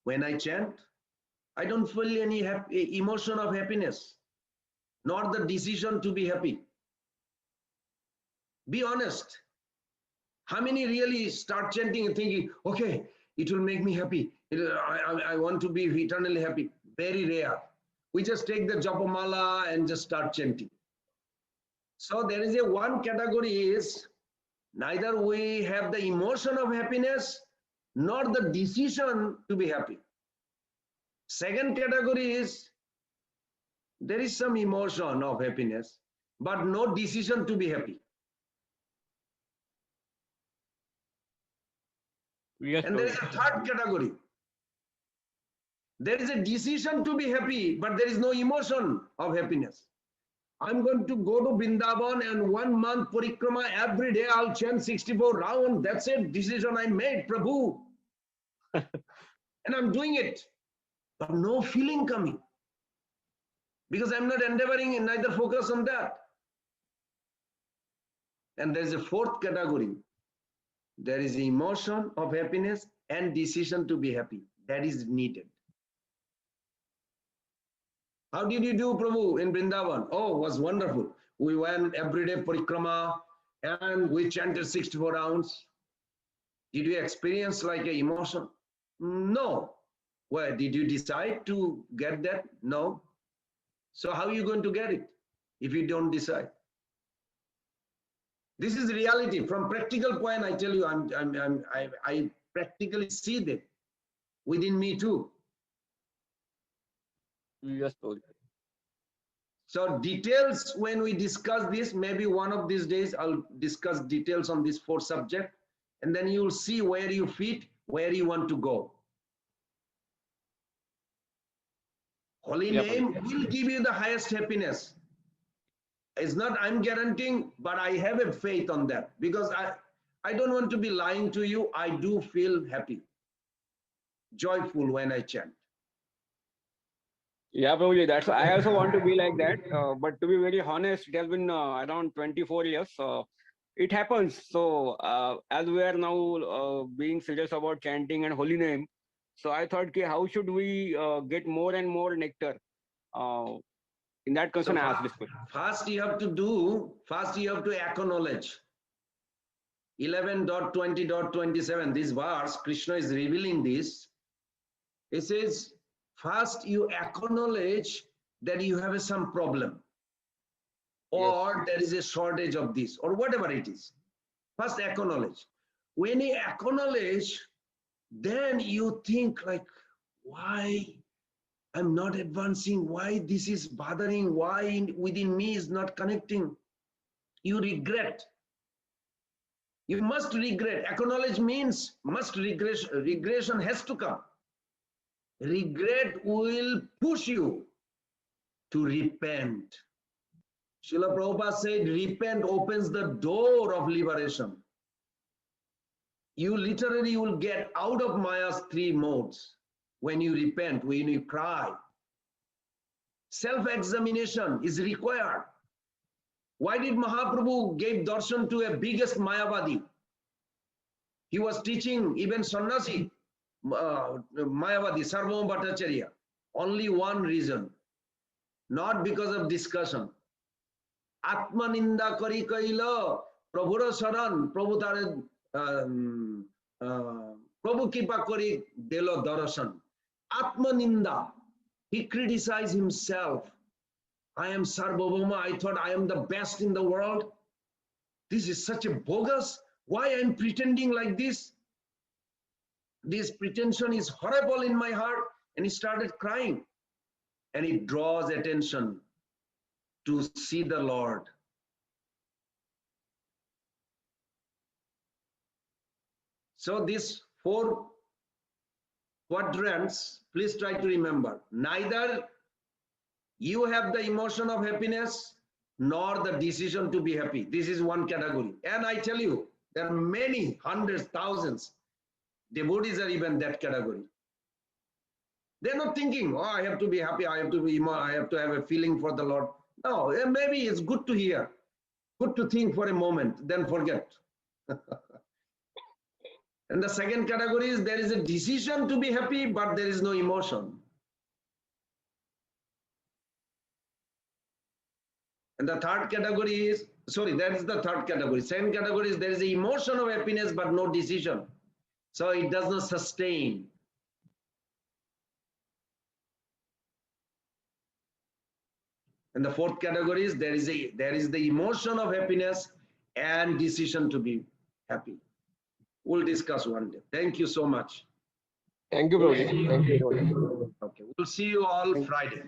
Speaker 1: when I chant, I don't feel any emotion of happiness, nor the decision to be happy. Be honest. How many really start chanting and thinking, okay, it will make me happy. I want to be eternally happy. Very rare. We just take the japamala and just start chanting. So there is a one category is neither we have the emotion of happiness nor the decision to be happy. Second category is there is some emotion of happiness, but no decision to be happy.
Speaker 10: Yes,
Speaker 1: and there is a third category. There is a decision to be happy, but there is no emotion of happiness. I'm going to go to Vrindavan and 1 month parikrama every day. I'll chant 64 rounds. That's it. Decision I made, Prabhu. And I'm doing it, but no feeling coming because I'm not endeavoring and neither focus on that. And there is a fourth category. There is emotion of happiness and decision to be happy. That is needed. How did you do, Prabhu, in Vrindavan? Oh, it was wonderful. We went everyday parikrama and we chanted 64 rounds. Did you experience like an emotion? No. Well, did you decide to get that? No. So how are you going to get it if you don't decide? This is reality. From practical point, I tell you, I practically see that within me too.
Speaker 10: Yes, Prabhuji.
Speaker 1: So details, when we discuss this, maybe one of these days I'll discuss details on this 4 subject, and then you'll see where you fit, where you want to go. Holy name will give you the highest happiness. It's not I'm guaranteeing, but I have a faith on that because I don't want to be lying to you. I do feel happy, joyful when I chant.
Speaker 10: Yeah, Prabhuji, that's I also want to be like that. But to be very honest, it has been around 24 years. It happens. So as we are now being serious about chanting and holy name, so I thought, how should we get more and more nectar? In that concern, I asked this question.
Speaker 1: First you have to acknowledge. 11.20.27, this verse, Krishna is revealing this. It says, first you acknowledge that you have some problem or there is a shortage of this or whatever it is. First acknowledge. When you acknowledge, then you think like, why I'm not advancing, why this is bothering, why within me is not connecting. You regret. You must regret. Acknowledge means must regression. Regression has to come. Regret will push you to repent. Srila Prabhupada said, repent opens the door of liberation. You literally will get out of Maya's 3 modes when you repent, when you cry. Self-examination is required. Why did Mahaprabhu give darshan to a biggest Mayavadi? He was teaching even sannyasi, Mayavadi, Sarvabhauma Bhattacharya. Only one reason, not because of discussion. Atma ninda kari kaila প্রভুর শরণ প্রভু তার প্রভু কৃপা করি দিল দর্শন আত্মনিন্দা he criticized himself. I am Sarvabhauma. I thought I am the best in the world. This is such a bogus. Why I am pretending like this? This pretension is horrible in my heart. And he started crying. And he draws attention to see the Lord. So these 4 quadrants, please try to remember. Neither you have the emotion of happiness nor the decision to be happy. This is one category. And I tell you, there are many hundreds, thousands. Devotees are even that category. They're not thinking, oh, I have to be happy, I have to have a feeling for the Lord. No, maybe it's good to hear, good to think for a moment, then forget. And the second category is there is a decision to be happy, but there is no emotion. And the third category is, sorry, that is the third category. Second category is there is an emotion of happiness, but no decision. So it does not sustain. And the fourth category is there is the emotion of happiness and decision to be happy. We'll discuss one day. Thank you so much.
Speaker 13: Thank you, Prabhuji. Thank you.
Speaker 1: Okay, we'll see you all Friday.